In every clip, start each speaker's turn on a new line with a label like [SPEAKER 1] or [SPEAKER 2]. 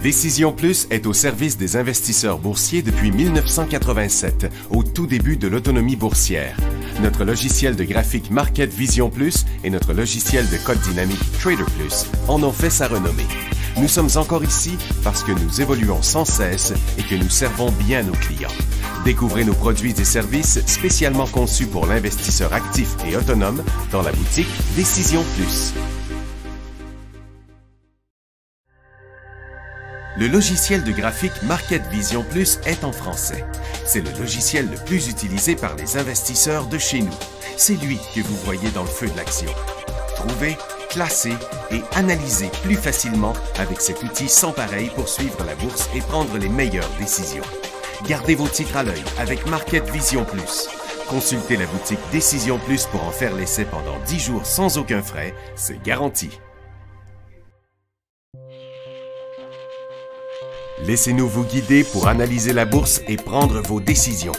[SPEAKER 1] Décision Plus est au service des investisseurs boursiers depuis 1987, au tout début de l'autonomie boursière. Notre logiciel de graphique Market Vision Plus et notre logiciel de code dynamique Trader Plus en ont fait sa renommée. Nous sommes encore ici parce que nous évoluons sans cesse et que nous servons bien nos clients. Découvrez nos produits et services spécialement conçus pour l'investisseur actif et autonome dans la boutique Décision Plus. Le logiciel de graphique Market Vision Plus est en français. C'est le logiciel le plus utilisé par les investisseurs de chez nous. C'est lui que vous voyez dans le feu de l'action. Trouvez, classez et analysez plus facilement avec cet outil sans pareil pour suivre la bourse et prendre les meilleures décisions. Gardez vos titres à l'œil avec Market Vision Plus. Consultez la boutique Décision Plus pour en faire l'essai pendant 10 jours sans aucun frais, c'est garanti. Laissez-nous vous guider pour analyser la bourse et prendre vos décisions.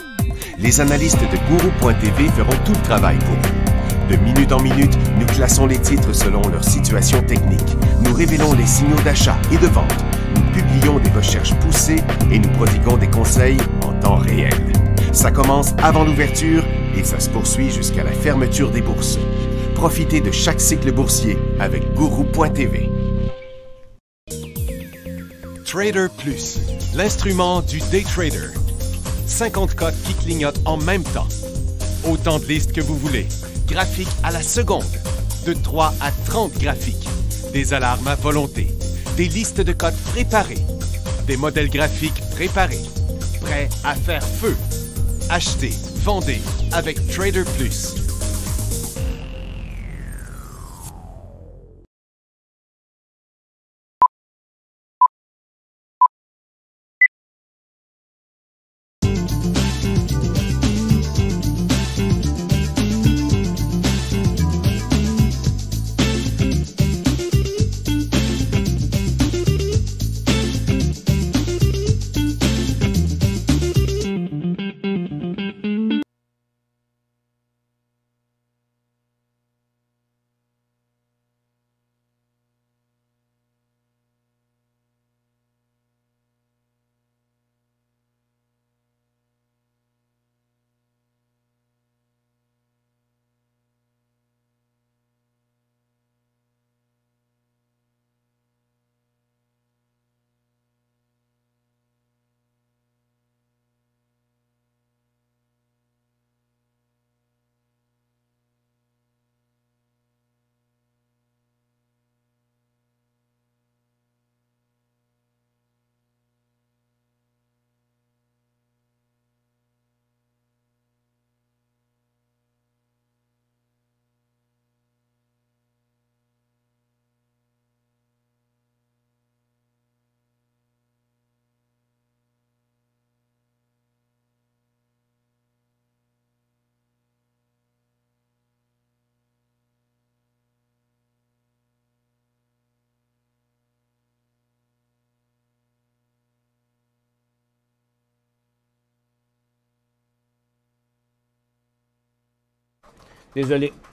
[SPEAKER 1] Les analystes de Guru.tv feront tout le travail pour vous. De minute en minute, nous classons les titres selon leur situation technique. Nous révélons les signaux d'achat et de vente. Nous publions des recherches poussées et nous prodiguons des conseils en temps réel. Ça commence avant l'ouverture et ça se poursuit jusqu'à la fermeture des bourses. Profitez de chaque cycle boursier avec Guru.tv. Trader Plus, l'instrument du day trader. 50 cotes qui clignotent en même temps. Autant de listes que vous voulez. Graphiques à la seconde. De 3 à 30 graphiques. Des alarmes à volonté. Des listes de cotes préparées. Des modèles graphiques préparés. Prêts à faire feu. Achetez, vendez avec Trader Plus.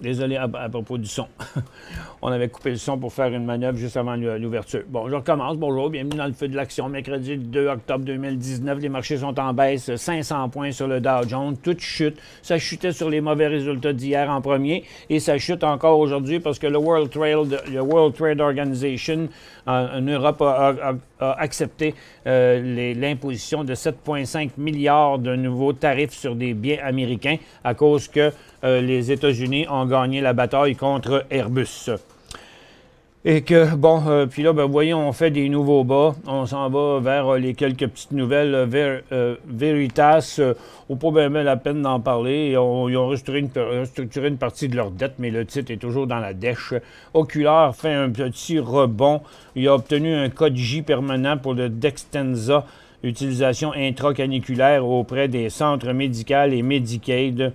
[SPEAKER 2] Désolé à propos du son. On avait coupé le son pour faire une manœuvre juste avant l'ouverture. Bon, je recommence. Bonjour, bienvenue dans le feu de l'action. Mercredi 2 octobre 2019, les marchés sont en baisse. 500 points sur le Dow Jones. Toute chute. Ça chutait sur les mauvais résultats d'hier en premier et ça chute encore aujourd'hui parce que le World Trade Organization en Europe a accepté l'imposition de 7,5 milliards de nouveaux tarifs sur des biens américains à cause que les États-Unis ont gagné la bataille contre Airbus. Et que, bon, puis là, ben, vous voyez, on fait des nouveaux bas. On s'en va vers les quelques petites nouvelles. Veritas, au pas bien la peine d'en parler. Ils ont restructuré une partie de leur dette, mais le titre est toujours dans la dèche. Oculaire fait un petit rebond. Il a obtenu un code J permanent pour le Dextenza, utilisation intracaniculaire auprès des centres médicaux et Medicaid.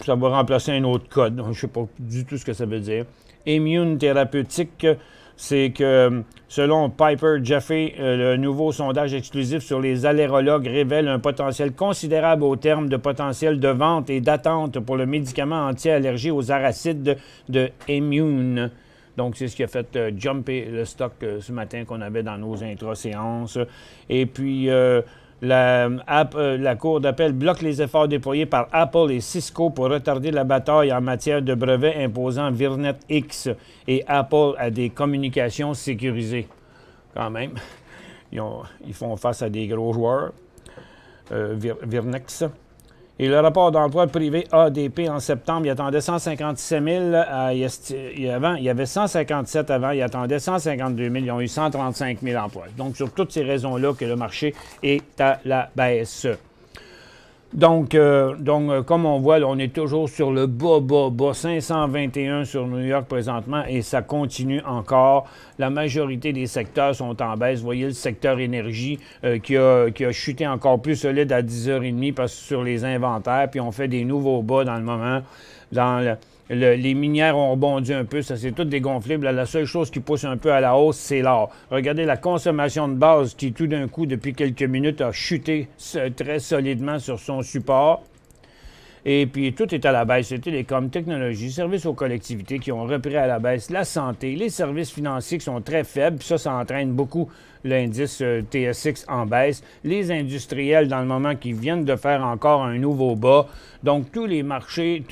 [SPEAKER 2] Ça va remplacer un autre code. Je ne sais pas du tout ce que ça veut dire. Immune thérapeutique, c'est que, selon Piper Jaffray, le nouveau sondage exclusif sur les allérologues révèle un potentiel considérable au terme de potentiel de vente et d'attente pour le médicament anti-allergie aux aracides de Immune. Donc, c'est ce qui a fait jumper le stock ce matin qu'on avait dans nos intra-séances. Et puis, la Cour d'appel bloque les efforts déployés par Apple et Cisco pour retarder la bataille en matière de brevets imposant Virnet X et Apple à des communications sécurisées. Quand même, ils font face à des gros joueurs, Virnex. Et le rapport d'emploi privé ADP en septembre, il attendait 157 000. Avant, il y avait 157 avant, il attendait 152 000. Ils ont eu 135 000 emplois. Donc, sur toutes ces raisons-là que le marché est à la baisse. Donc, comme on voit, là, on est toujours sur le bas, 521 sur New York présentement, et ça continue encore. La majorité des secteurs sont en baisse. Vous voyez le secteur énergie qui a chuté encore plus solide à 10h30 parce que sur les inventaires, puis on fait des nouveaux bas dans le moment. Les minières ont rebondi un peu, ça c'est tout dégonflé. La seule chose qui pousse un peu à la hausse, c'est l'or. Regardez la consommation de base qui, tout d'un coup, depuis quelques minutes, a chuté très solidement sur son support. Et puis, tout est à la baisse. Les télécoms, technologies, services aux collectivités qui ont repris à la baisse, la santé, les services financiers qui sont très faibles. Puis ça entraîne beaucoup l'indice TSX en baisse. Les industriels, dans le moment, qui viennent de faire encore un nouveau bas. Donc, tous les marchés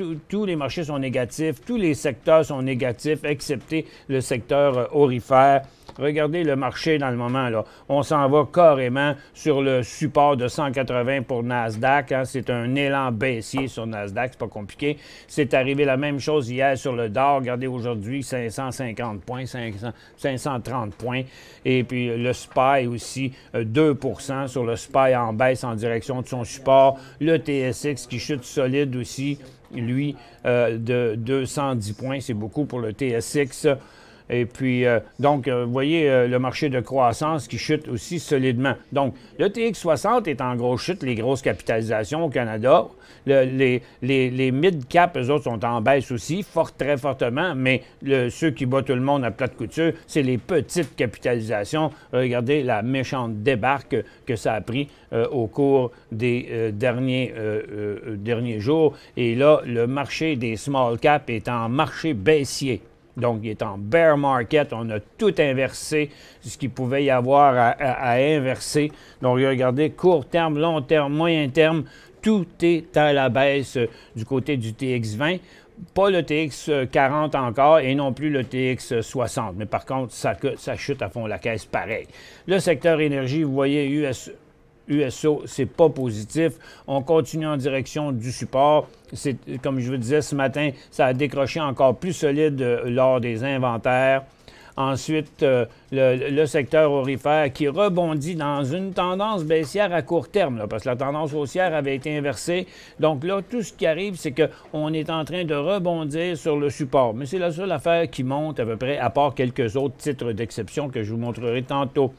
[SPEAKER 2] sont négatifs. Tous les secteurs sont négatifs, excepté le secteur aurifère. Regardez le marché dans le moment, là. On s'en va carrément sur le support de 180 pour Nasdaq. Hein. C'est un élan baissier sur Nasdaq, c'est pas compliqué. C'est arrivé la même chose hier sur le Dow. Regardez aujourd'hui, 550 points, 530 points. Et puis le SPY aussi, 2 sur le SPY en baisse en direction de son support. Le TSX qui chute solide aussi, lui, de 210 points. C'est beaucoup pour le TSX. Et puis, vous voyez le marché de croissance qui chute aussi solidement. Donc, le TX60 est en grosse chute, les grosses capitalisations au Canada. Les mid-cap, eux autres, sont en baisse aussi, très fortement, mais ceux qui battent tout le monde à plate couture, c'est les petites capitalisations. Regardez la méchante débarque que ça a pris au cours des derniers jours. Et là, le marché des small cap est en marché baissier. Donc, il est en bear market. On a tout inversé, ce qu'il pouvait y avoir à inverser. Donc, regardez, court terme, long terme, moyen terme, tout est à la baisse du côté du TX20. Pas le TX40 encore et non plus le TX60. Mais par contre, ça chute à fond la caisse pareil. Le secteur énergie, vous voyez, USO, c'est pas positif. On continue en direction du support. Comme je vous disais ce matin, ça a décroché encore plus solide lors des inventaires. Ensuite, le secteur aurifère qui rebondit dans une tendance baissière à court terme, là, parce que la tendance haussière avait été inversée. Donc là, tout ce qui arrive, c'est qu'on est en train de rebondir sur le support. Mais c'est la seule affaire qui monte à peu près, à part quelques autres titres d'exception que je vous montrerai tantôt.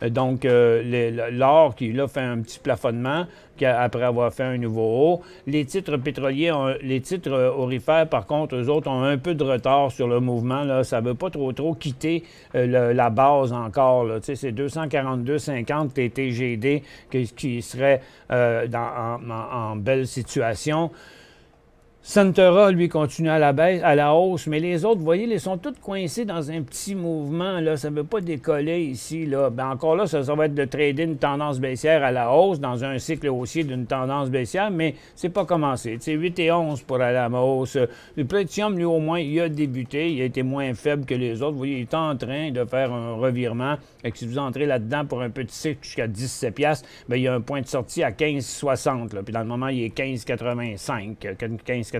[SPEAKER 2] Donc, l'or qui, là, fait un petit plafonnement après avoir fait un nouveau haut. Les titres pétroliers, les titres aurifères, par contre, eux autres ont un peu de retard sur le mouvement. Là. Ça ne veut pas trop quitter la base encore. Là. C'est 242,50 TTGD qui serait en belle situation. Centera, lui, continue à la baisse, à la hausse, mais les autres, vous voyez, ils sont tous coincés dans un petit mouvement, là. Ça ne veut pas décoller ici, là. Bien, encore là, ça va être de trader une tendance baissière à la hausse dans un cycle haussier d'une tendance baissière, mais c'est pas commencé. C'est 8 et 11 pour aller à la hausse. Le Pretium, lui, au moins, il a débuté. Il a été moins faible que les autres. Vous voyez, il est en train de faire un revirement. Et que si vous entrez là-dedans pour un petit cycle jusqu'à 17$, bien, il y a un point de sortie à 15,60. Puis dans le moment, il est 15,85, 15,87.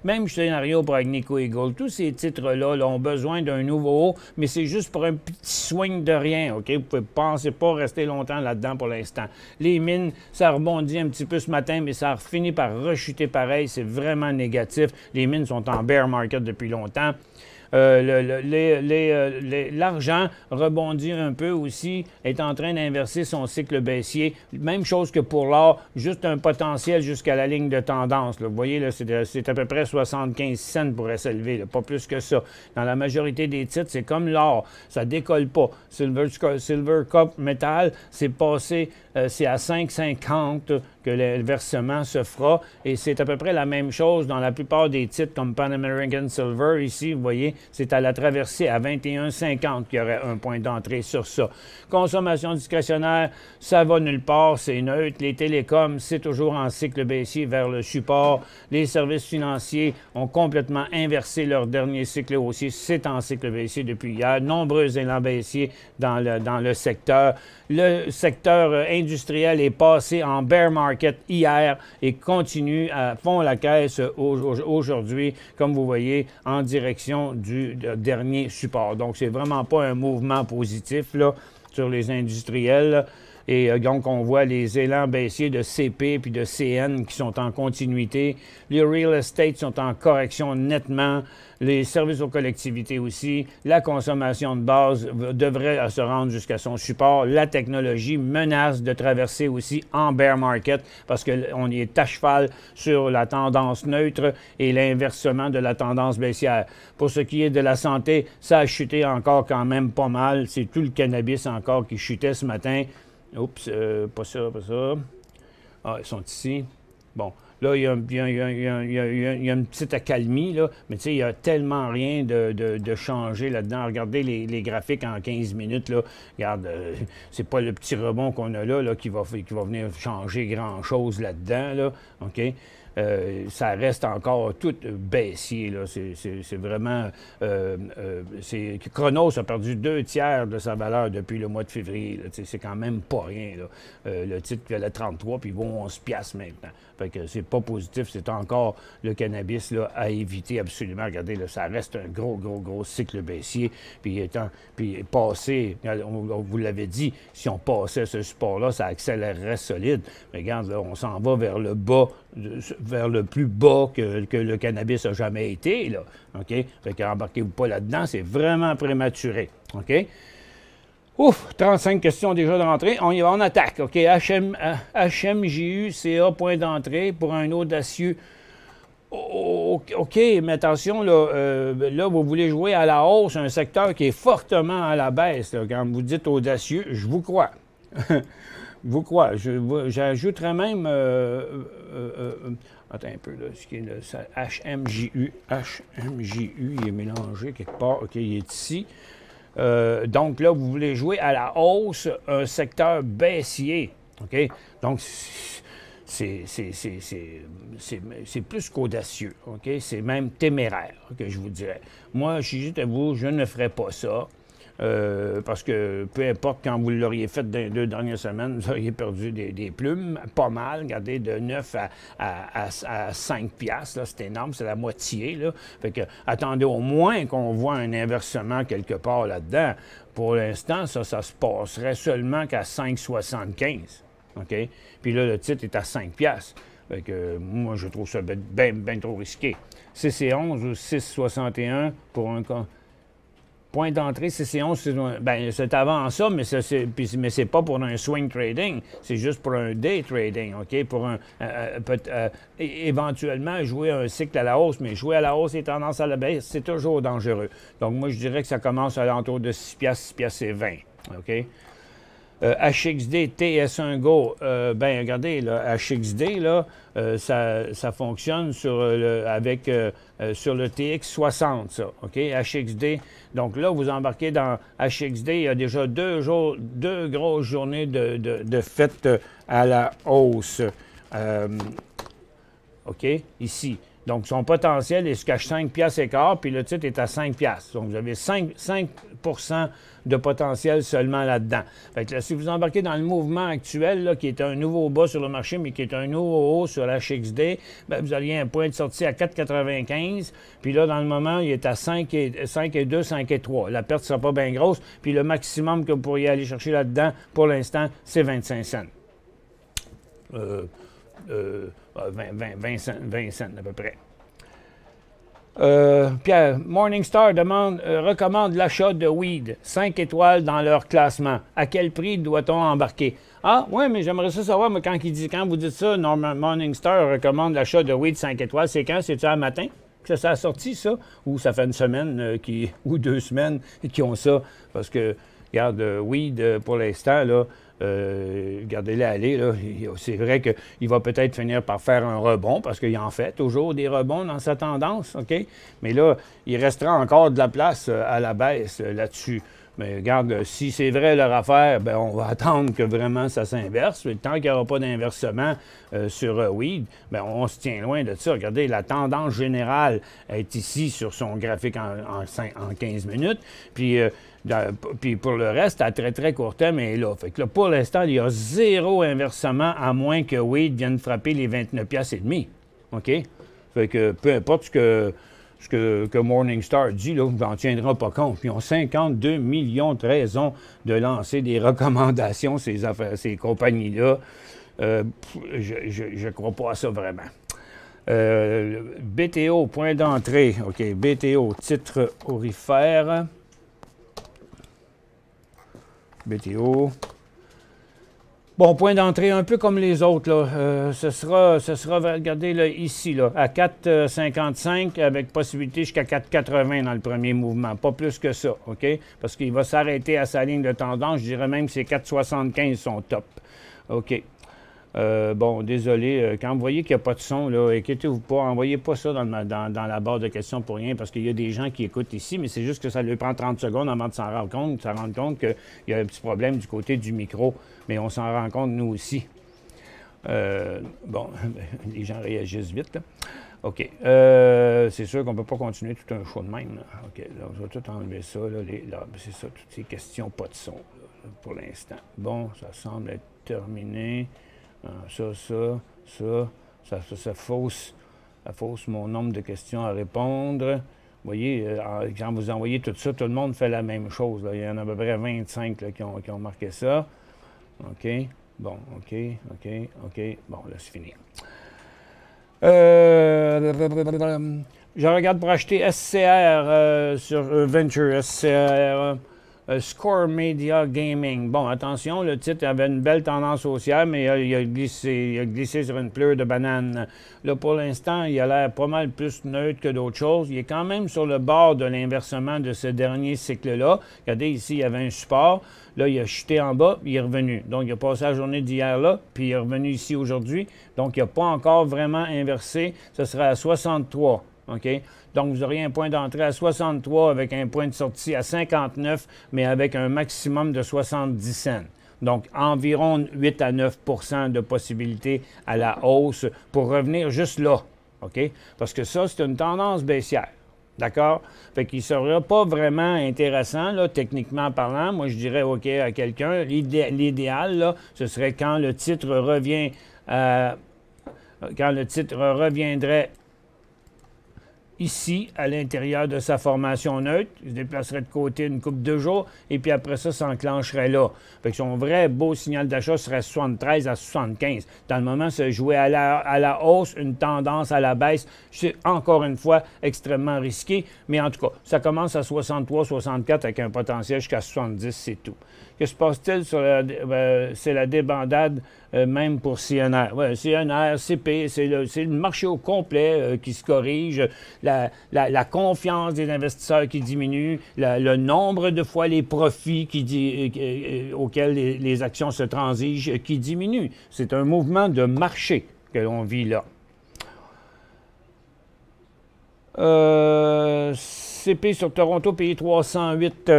[SPEAKER 2] Même scénario pour Agnico Eagle. Tous ces titres-là là, ont besoin d'un nouveau haut, mais c'est juste pour un petit swing de rien. OK? Vous ne pensez pas rester longtemps là-dedans pour l'instant. Les mines, ça rebondit un petit peu ce matin, mais ça a fini par rechuter pareil. C'est vraiment négatif. Les mines sont en bear market depuis longtemps. L'argent rebondit un peu aussi, est en train d'inverser son cycle baissier. Même chose que pour l'or, juste un potentiel jusqu'à la ligne de tendance. Là. Vous voyez, là, c'est à peu près 75 cents pourrait s'élever, pas plus que ça. Dans la majorité des titres, c'est comme l'or, ça décolle pas. Silver Cup Metal, c'est passé, c'est à 5,50 que l'inversement se fera. Et c'est à peu près la même chose dans la plupart des titres comme Pan American Silver. Ici, vous voyez, c'est à la traversée à 21,50 qu'il y aurait un point d'entrée sur ça. Consommation discrétionnaire, ça va nulle part, c'est neutre. Les télécoms, c'est toujours en cycle baissier vers le support. Les services financiers ont complètement inversé leur dernier cycle haussier. C'est en cycle baissier depuis hier. Nombreux élans baissiers dans le secteur. Le secteur industriel est passé en bear market hier et continue à fond la caisse aujourd'hui, comme vous voyez, en direction du dernier support. Donc, c'est vraiment pas un mouvement positif là, sur les industriels. Là. Et donc, on voit les élans baissiers de CP puis de CN qui sont en continuité. Les real estate sont en correction nettement. Les services aux collectivités aussi. La consommation de base devrait se rendre jusqu'à son support. La technologie menace de traverser aussi en bear market parce qu'on y est à cheval sur la tendance neutre et l'inversement de la tendance baissière. Pour ce qui est de la santé, ça a chuté encore quand même pas mal. C'est tout le cannabis encore qui chutait ce matin. Oups, pas ça, pas ça. Ah, ils sont ici. Bon, là, il y a une petite accalmie, là, mais tu sais, il n'y a tellement rien de changé là-dedans. Regardez les graphiques en 15 minutes, là. Regarde, c'est pas le petit rebond qu'on a là qui va venir changer grand-chose là-dedans, là. OK? Ça reste encore tout baissier. Là. C'est vraiment... Chronos a perdu 2/3 de sa valeur depuis le mois de février. C'est quand même pas rien. Là. Le titre valait 33, puis il vaut 11$ maintenant. Fait que c'est pas positif. C'est encore le cannabis là, à éviter absolument. Regardez, là, ça reste un gros cycle baissier. Puis passer, on vous l'avait dit, si on passait ce support-là, ça accélérerait solide. Mais regarde, là, on s'en va vers le bas, vers le plus bas que le cannabis a jamais été, là, OK? Fait qu'embarquez-vous pas là-dedans, c'est vraiment prématuré, OK? Ouf, 35 questions déjà de rentrée. On y va, on attaque, OK? HMJU, CA, point d'entrée pour un audacieux. OK, mais attention, là, vous voulez jouer à la hausse, un secteur qui est fortement à la baisse. Là. Quand vous dites audacieux, je vous crois. Vous crois. J'ajouterais même... attends un peu, là. Ce qui est le HMJU. HMJU, il est mélangé quelque part. OK, il est ici. Donc là, vous voulez jouer à la hausse un secteur baissier. OK? Donc, c'est plus qu'audacieux. OK? C'est même téméraire, que je vous dirais. Moi, si j'étais vous, je ne ferais pas ça. Parce que peu importe quand vous l'auriez fait dans les 2 dernières semaines, vous auriez perdu des plumes, pas mal, regardez, de 9 à 5 piastres, c'est énorme, c'est la moitié, là. Fait que attendez au moins qu'on voit un inversement quelque part là-dedans. Pour l'instant, ça se passerait seulement qu'à 5,75, OK? Puis là, le titre est à 5 piastres. Fait que moi, je trouve ça bien trop risqué. CC11 ou 6,61 pour un cas. Point d'entrée, CC11, c'est avant ça, mais c'est pas pour un swing trading, c'est juste pour un day trading, OK? Pour éventuellement jouer un cycle à la hausse, mais jouer à la hausse et tendance à la baisse, c'est toujours dangereux. Donc, moi, je dirais que ça commence à l'entour de 6 piastres, 6 piastres et 20, OK? HXD, TS1 Go, regardez, là, HXD, là, ça fonctionne sur sur le TX60, ça, OK? HXD, donc là, vous embarquez dans HXD, il y a déjà 2 grosses journées de fête à la hausse, OK? Ici. Donc, son potentiel est jusqu'à 5 piastres et quart, puis le titre est à 5 piastres. Donc, vous avez 5 de potentiel seulement là-dedans. Fait que là, si vous embarquez dans le mouvement actuel, là, qui est un nouveau bas sur le marché, mais qui est un nouveau haut sur la HXD, vous auriez un point de sortie à 4,95. Puis là, dans le moment, il est à 5,2, 5,3. La perte ne sera pas bien grosse. Puis le maximum que vous pourriez aller chercher là-dedans, pour l'instant, c'est 25 cents. 20 cents à peu près. Pierre, Morningstar recommande l'achat de weed, 5 étoiles dans leur classement. À quel prix doit-on embarquer? Ah, oui, mais j'aimerais ça savoir, mais quand vous dites ça, Morningstar recommande l'achat de weed 5 étoiles, c'est quand? C'est-tu un matin que ça a sorti, ça? Ou ça fait une semaine ou 2 semaines qu'ils ont ça? Parce que, regarde, weed, pour l'instant, là, Regardez-les aller, là. C'est vrai qu'il va peut-être finir par faire un rebond, parce qu'il en fait toujours des rebonds dans sa tendance, OK? Mais là, il restera encore de la place à la baisse là-dessus. Mais regarde, si c'est vrai leur affaire, bien, on va attendre que vraiment ça s'inverse. Tant qu'il n'y aura pas d'inversement sur Weed, bien, on se tient loin de ça. Regardez, la tendance générale est ici sur son graphique en 15 minutes. Puis pour le reste, à très, très court terme, elle est là. Fait que là, pour l'instant, il y a zéro inversement, à moins que Weed vienne frapper les 29,5 $. OK? Fait que peu importe ce que Morningstar dit, là, on n'en tiendra pas compte. Ils ont 52 millions de raisons de lancer des recommandations, ces compagnies-là. Je ne crois pas à ça vraiment. BTO, point d'entrée. OK, BTO, titre aurifère. BTO. Bon, point d'entrée un peu comme les autres, là. Ce sera, regardez, là, ici, là, à 4,55 avec possibilité jusqu'à 4,80 dans le premier mouvement. Pas plus que ça, OK? Parce qu'il va s'arrêter à sa ligne de tendance. Je dirais même que c'est 4,75 son top. OK. Bon, désolé. Quand vous voyez qu'il n'y a pas de son, là, inquiétez-vous pas. Envoyez pas ça dans la barre de questions pour rien, parce qu'il y a des gens qui écoutent ici, mais c'est juste que ça lui prend 30 secondes avant de s'en rendre compte qu'il y a un petit problème du côté du micro. Mais on s'en rend compte, nous aussi. Bon, les gens réagissent vite, là. OK. C'est sûr qu'on ne peut pas continuer tout un show de même, là. OK. Là, je vais tout enlever ça, là. C'est ça, toutes ces questions, pas de son, là, pour l'instant. Bon, ça semble être terminé. Ça fausse mon nombre de questions à répondre. Vous voyez, quand vous envoyez tout ça, tout le monde fait la même chose, là. Il y en a à peu près 25 là, qui ont marqué ça. OK. Bon, OK. Bon, là, c'est fini. Je regarde pour acheter SCR sur Venture, SCR. Score Media Gaming. Bon, attention, le titre avait une belle tendance haussière, mais il a glissé sur une pleure de banane. Là, pour l'instant, il a l'air pas mal plus neutre que d'autres choses. Il est quand même sur le bord de l'inversement de ce dernier cycle-là. Regardez, ici, il y avait un support. Là, il a chuté en bas, puis il est revenu. Donc, il a passé la journée d'hier là, puis il est revenu ici aujourd'hui. Donc, il n'a pas encore vraiment inversé. Ce sera à 63. OK? Donc, vous auriez un point d'entrée à 63 avec un point de sortie à 59, mais avec un maximum de 70 cents. Donc, environ 8 à 9 % de possibilité à la hausse pour revenir juste là. OK? Parce que ça, c'est une tendance baissière. D'accord? Fait qu'il ne sera pas vraiment intéressant, là, techniquement parlant. Moi, je dirais OK à quelqu'un. L'idéal, là, ce serait quand le titre revient quand le titre reviendrait ici, à l'intérieur de sa formation neutre. Il se déplacerait de côté une couple de jours, et puis après ça s'enclencherait là. Fait que son vrai beau signal d'achat serait 73 à 75. Dans le moment, se jouer à la hausse, une tendance à la baisse, c'est encore une fois extrêmement risqué, mais en tout cas, ça commence à 63, 64 avec un potentiel jusqu'à 70, c'est tout. Que se passe-t-il sur c'est la débandade même pour CNR? Ouais, CNR, CP, c'est le marché au complet qui se corrige, la confiance des investisseurs qui diminue, le nombre de fois les profits auxquels les actions se transigent qui diminue. C'est un mouvement de marché que l'on vit là. CP sur Toronto, payé 308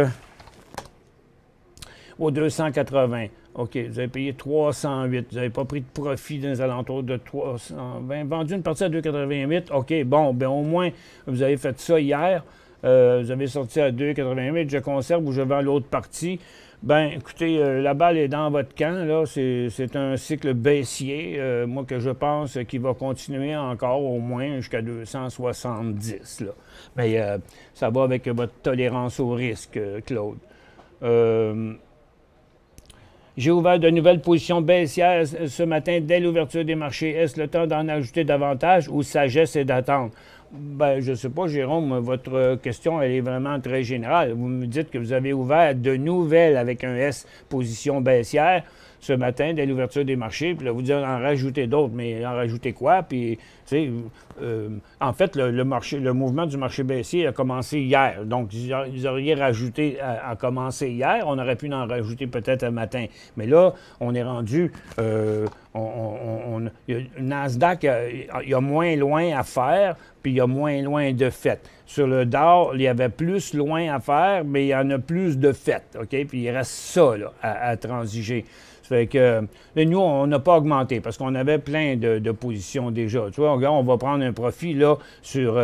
[SPEAKER 2] au 280. OK, vous avez payé 308. Vous n'avez pas pris de profit dans les alentours de 320. Vendu une partie à 288. OK, bon, bien au moins, vous avez fait ça hier. Vous avez sorti à 2,88. Je conserve ou je vends l'autre partie. Bien, écoutez, la balle est dans votre camp. Là, c'est un cycle baissier, moi, que je pense qu'il va continuer encore au moins jusqu'à 270. Là. Mais ça va avec votre tolérance au risque, Claude. J'ai ouvert de nouvelles positions baissières ce matin dès l'ouverture des marchés. Est-ce le temps d'en ajouter davantage ou sagesse et d'attendre? Ben, je ne sais pas, Jérôme, votre question, elle est vraiment très générale. Vous me dites que vous avez ouvert de nouvelles avec un S position baissière. ce matin dès l'ouverture des marchés. Puis là, vous dites en rajouter d'autres, mais en rajouter quoi? Puis, tu sais, en fait, le mouvement du marché baissier a commencé hier. Donc, ils auraient rajouté à commencer hier. On aurait pu en rajouter peut-être un matin. Mais là, on est rendu... Nasdaq, il y a moins loin à faire, puis il y a moins loin de fait. Sur le Dow, il y avait plus loin à faire, mais il y en a plus de fait, OK? Puis il reste ça, là, à transiger. Ça fait que nous, on n'a pas augmenté parce qu'on avait plein de positions déjà. Tu vois, on va prendre un profit, là, sur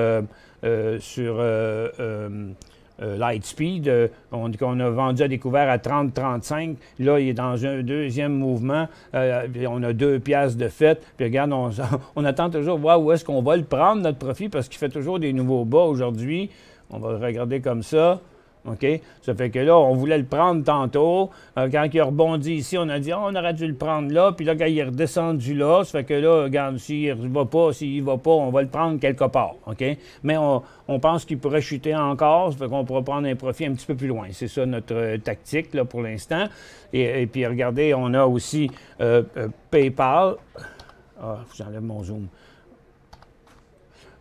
[SPEAKER 2] Lightspeed, qu'on a vendu à découvert à 30,35. Là, il est dans un deuxième mouvement. On a 2 piastres de fait. Puis regarde, on attend toujours voir où est-ce qu'on va le prendre, notre profit, parce qu'il fait toujours des nouveaux bas aujourd'hui. On va le regarder comme ça. OK? Ça fait que là, on voulait le prendre tantôt. Quand il a rebondi ici, on a dit, on aurait dû le prendre là. Puis là, quand il est redescendu là, ça fait que là, regarde, s'il ne va pas, on va le prendre quelque part. OK? Mais on pense qu'il pourrait chuter encore. Ça fait qu'on pourra prendre un profit un petit peu plus loin. C'est ça notre tactique, là, pour l'instant. Et puis, regardez, on a aussi PayPal. Ah, j'enlève mon zoom.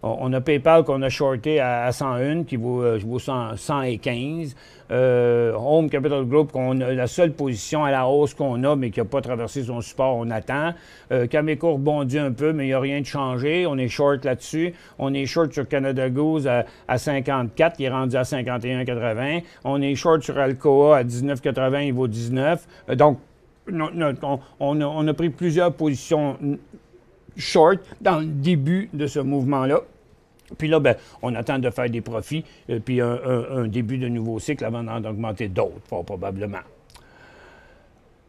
[SPEAKER 2] On a PayPal qu'on a shorté à 101, qui vaut 115. Home Capital Group, qu'on a la seule position à la hausse qu'on a, mais qui n'a pas traversé son support, on attend. Cameco rebondit un peu, mais il n'y a rien de changé. On est short là-dessus. On est short sur Canada Goose à 54, il est rendu à 51,80. On est short sur Alcoa à 19,80, il vaut 19. Donc, on a pris plusieurs positions short dans le début de ce mouvement-là. Puis là, ben, on attend de faire des profits, puis un début de nouveau cycle avant d'en augmenter d'autres, fort probablement.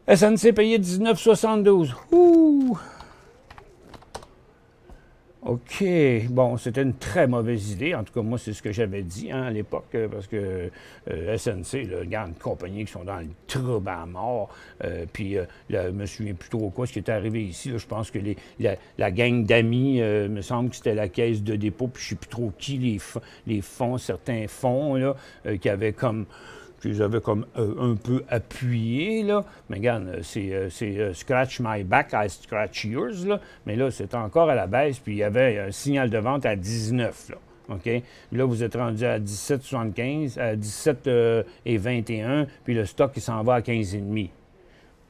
[SPEAKER 2] SNC payé 19,72. Ouh! OK. Bon, c'était une très mauvaise idée. En tout cas, moi, c'est ce que j'avais dit à l'époque, parce que SNC, là, regarde, une compagnie qui sont dans le trouble à mort. Puis, je me souviens plus trop quoi, ce qui est arrivé ici. Là, je pense que la gang d'amis, me semble que c'était la caisse de dépôt, puis je ne sais plus trop qui, les fonds, certains fonds, là, qui avaient comme... Je les avais comme un peu appuyés, là. Mais regarde, c'est scratch my back, I scratch yours, là. Mais là, c'est encore à la baisse, puis il y avait un signal de vente à 19, là. OK? Là, vous êtes rendu à 17,75, à 17,21, puis le stock, il s'en va à 15,5.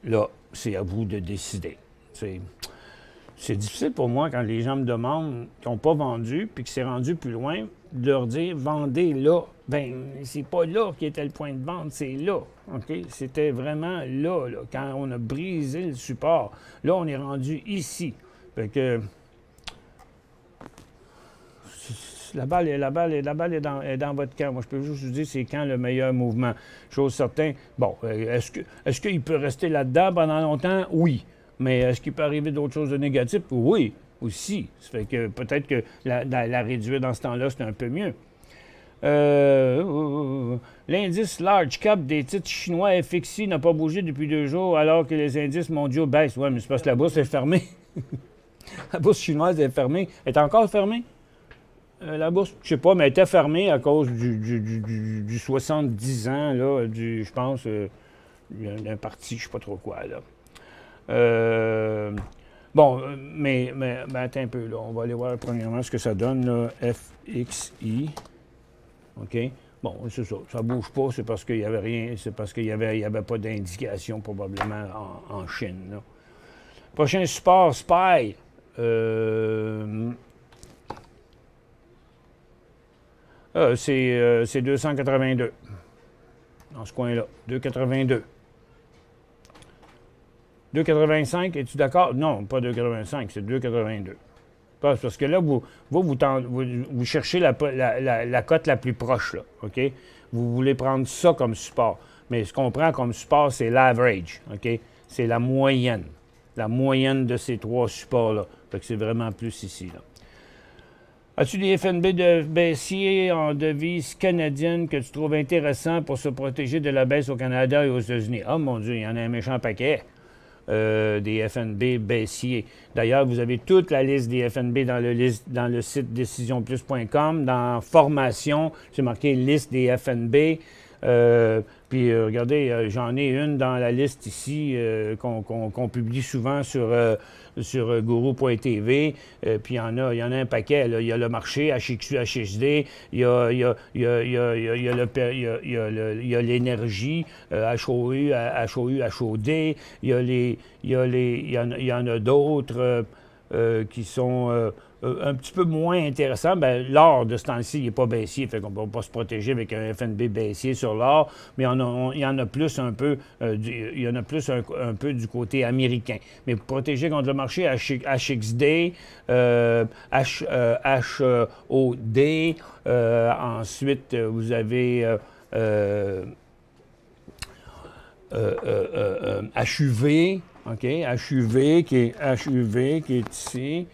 [SPEAKER 2] Là, c'est à vous de décider. C'est difficile pour moi quand les gens me demandent qu'ils n'ont pas vendu, puis que c'est rendu plus loin, de leur dire « vendez là ». Bien, c'est pas là qui était le point de vente, c'est là. OK? C'était vraiment là, quand on a brisé le support. Là, on est rendu ici. Fait que la balle est dans votre camp. Moi, je peux juste vous dire c'est quand le meilleur mouvement. Chose certaine. Bon, est-ce qu'il peut rester là-dedans pendant longtemps? Oui. Mais est-ce qu'il peut arriver d'autres choses de négatives? Oui, aussi. Ça fait que peut-être que la réduire dans ce temps-là, c'est un peu mieux. L'indice large cap des titres chinois FXI n'a pas bougé depuis 2 jours alors que les indices mondiaux baissent. Oui, mais c'est parce que la bourse est fermée. La bourse chinoise est fermée. Elle est encore fermée? La bourse, je ne sais pas, mais elle était fermée à cause du 70 ans, là, je pense, d'un parti, je ne sais pas trop quoi, là. Bon, mais attends un peu, là. On va aller voir premièrement ce que ça donne, là, FXI. OK? Bon, c'est ça. Ça ne bouge pas, c'est parce qu'il n'y avait rien, c'est parce qu'il n'y avait pas d'indication probablement en Chine, là. Prochain support, SPY. C'est 282. Dans ce coin-là. 282. 2,85, es-tu d'accord? Non, pas 2,85, c'est 2,82. Parce que là, vous cherchez la cote la plus proche, là, OK? Vous voulez prendre ça comme support. Mais ce qu'on prend comme support, c'est l'average, OK? C'est la moyenne de ces 3 supports-là. Fait que c'est vraiment plus ici, là. As-tu des FNB de baissier en devise canadienne que tu trouves intéressant pour se protéger de la baisse au Canada et aux États-Unis? Ah, mon Dieu, il y en a un méchant paquet. Des FNB baissiers. D'ailleurs, vous avez toute la liste des FNB dans le site décisionplus.com. Dans Formation, c'est marqué liste des FNB. Puis regardez, j'en ai une dans la liste ici qu'on publie souvent sur Guru.tv. Puis il y en a un paquet. Là. Il y a le marché, HXU, HXD. Il y a l'énergie, HOU, HOD. Il y en a d'autres qui sont un petit peu moins intéressants. Bien, l'or de ce temps-ci, il n'est pas baissier, fait qu'on ne peut pas se protéger avec un FNB baissier sur l'or, mais il y en a plus un peu, il y en a plus un peu du côté américain. Mais pour protéger contre le marché, HXD, HOD, ensuite, vous avez HUV, OK, HUV qui est ici,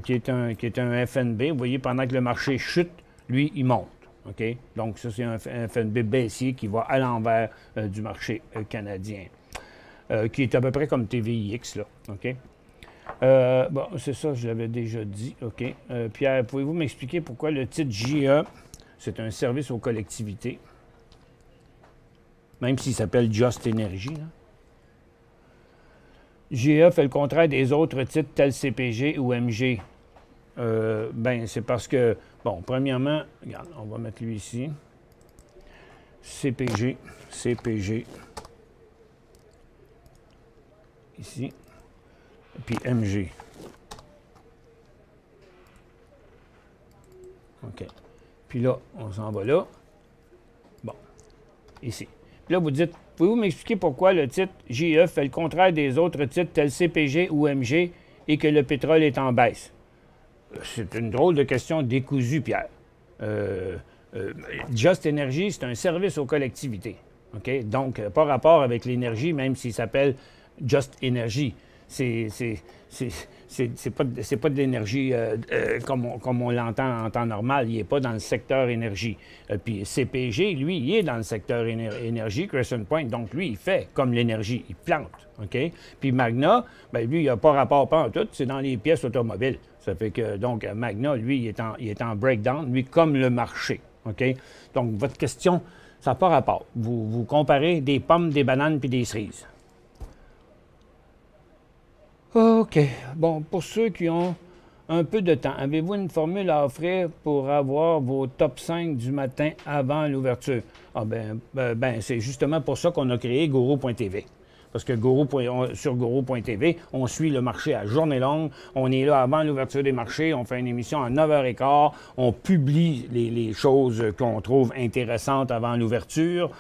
[SPEAKER 2] qui est un FNB. Vous voyez, pendant que le marché chute, lui, il monte. OK? Donc, ça, c'est un FNB baissier qui va à l'envers du marché canadien, qui est à peu près comme TVIX, là. OK? Bon, c'est ça, je l'avais déjà dit. OK. Pierre, pouvez-vous m'expliquer pourquoi le titre JE, c'est un service aux collectivités, même s'il s'appelle Just Energy, là? GE fait le contraire des autres titres tels CPG ou MG. Ben, c'est parce que, bon, premièrement, regarde, on va mettre lui ici. CPG, ici, puis MG. OK. Puis là, on s'en va là. Bon, ici. Puis là, vous dites, pouvez-vous m'expliquer pourquoi le titre JE fait le contraire des autres titres tels CPG ou MG et que le pétrole est en baisse? C'est une drôle de question décousue, Pierre. Just Energy, c'est un service aux collectivités. OK? Donc, pas rapport avec l'énergie, même s'il s'appelle Just Energy. C'est pas de l'énergie comme on l'entend en temps normal. Il n'est pas dans le secteur énergie. Puis CPG, lui, il est dans le secteur énergie, Crescent Point. Donc, lui, il fait comme l'énergie. Il plante. OK? Puis Magna, bien, lui, il n'a pas rapport pas en tout. C'est dans les pièces automobiles. Ça fait que, donc, Magna, lui, il est en breakdown, lui, comme le marché. OK? Donc, votre question, ça n'a pas rapport. Vous comparez des pommes, des bananes puis des cerises. OK. Bon, pour ceux qui ont un peu de temps, avez-vous une formule à offrir pour avoir vos top 5 du matin avant l'ouverture? Ah ben, c'est justement pour ça qu'on a créé Guru.tv. Parce que sur Guru.tv, on suit le marché à journée longue. On est là avant l'ouverture des marchés. On fait une émission à 9h15. On publie les choses qu'on trouve intéressantes avant l'ouverture.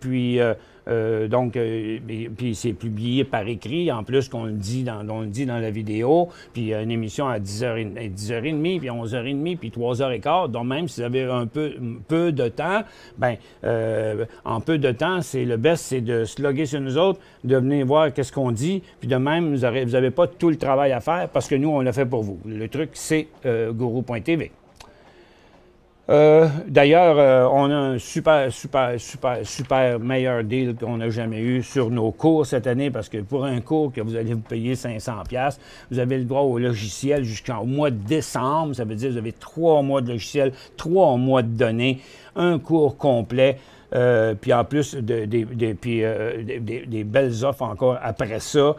[SPEAKER 2] Puis c'est publié par écrit, en plus qu'on le dit dans la vidéo. Puis il y a une émission à 10h30, puis 11h30, puis 3h15. Donc même si vous avez un peu de temps, en peu de temps, le best, c'est de se loguer sur nous autres, de venir voir qu'est-ce qu'on dit, puis de même, vous n'avez pas tout le travail à faire parce que nous, on l'a fait pour vous. Le truc, c'est Guru.tv. D'ailleurs, on a un super meilleur deal qu'on n'a jamais eu sur nos cours cette année parce que pour un cours que vous allez vous payer 500$, vous avez le droit au logiciel jusqu'au mois de décembre. Ça veut dire que vous avez 3 mois de logiciel, 3 mois de données, un cours complet. Puis en plus, des belles offres encore après ça.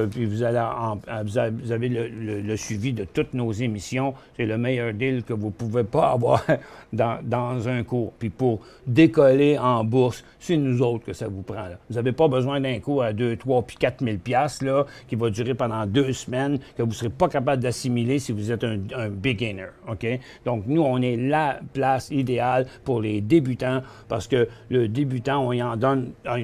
[SPEAKER 2] Puis vous avez le suivi de toutes nos émissions. C'est le meilleur deal que vous ne pouvez pas avoir dans un cours. Puis pour décoller en bourse, c'est nous autres que ça vous prend. Là. Vous n'avez pas besoin d'un cours à 2, 3 puis 4 000 $, là, qui va durer pendant 2 semaines, que vous ne serez pas capable d'assimiler si vous êtes un beginner. OK? Donc, nous, on est la place idéale pour les débutants parce que le débutant, on lui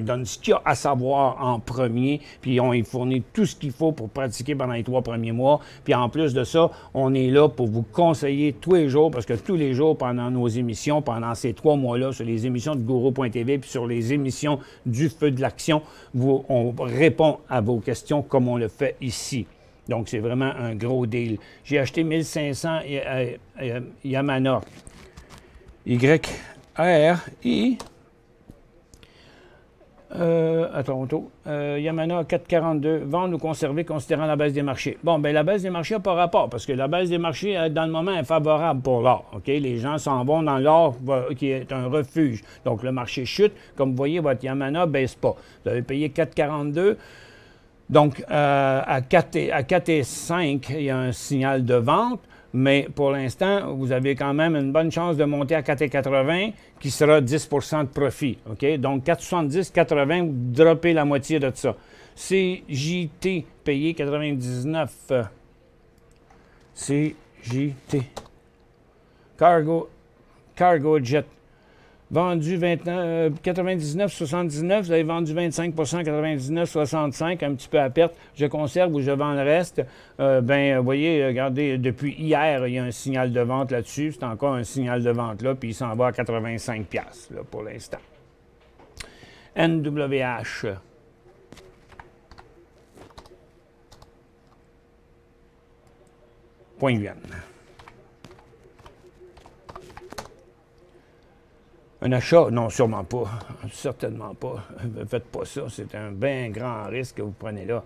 [SPEAKER 2] donne ce qu'il y a à savoir en premier, puis on lui fournit tout ce qu'il faut pour pratiquer pendant les 3 premiers mois. Puis en plus de ça, on est là pour vous conseiller tous les jours, parce que tous les jours, pendant nos émissions, pendant ces 3 mois-là, sur les émissions de Guru.tv, puis sur les émissions du Feu de l'Action, on répond à vos questions comme on le fait ici. Donc, c'est vraiment un gros deal. J'ai acheté 1500 Yamana. YRI. À Toronto. Yamana 4,42. Vendre ou conserver considérant la baisse des marchés. Bon, bien, la baisse des marchés n'a pas rapport parce que la baisse des marchés, dans le moment, est favorable pour l'or. OK? Les gens s'en vont dans l'or qui est un refuge. Donc, le marché chute. Comme vous voyez, votre Yamana ne baisse pas. Vous avez payé 4,42. Donc, à 4,5, il y a un signal de vente. Mais pour l'instant, vous avez quand même une bonne chance de monter à 4,80 qui sera 10 de profit. OK? Donc, 4,70, 80, vous droppez la moitié de ça. CJT payé 99. CJT. Cargo Jet. Vendu 99,79, vous avez vendu 25 99,65, un petit peu à perte. Je conserve ou je vends le reste. Vous voyez, regardez, depuis hier, il y a un signal de vente là-dessus. C'est encore un signal de vente là, puis il s'en va à 85$ là, pour l'instant. NWH. Point Yuan. Un achat? Non, sûrement pas. Certainement pas. Ne faites pas ça. C'est un bien grand risque que vous prenez là.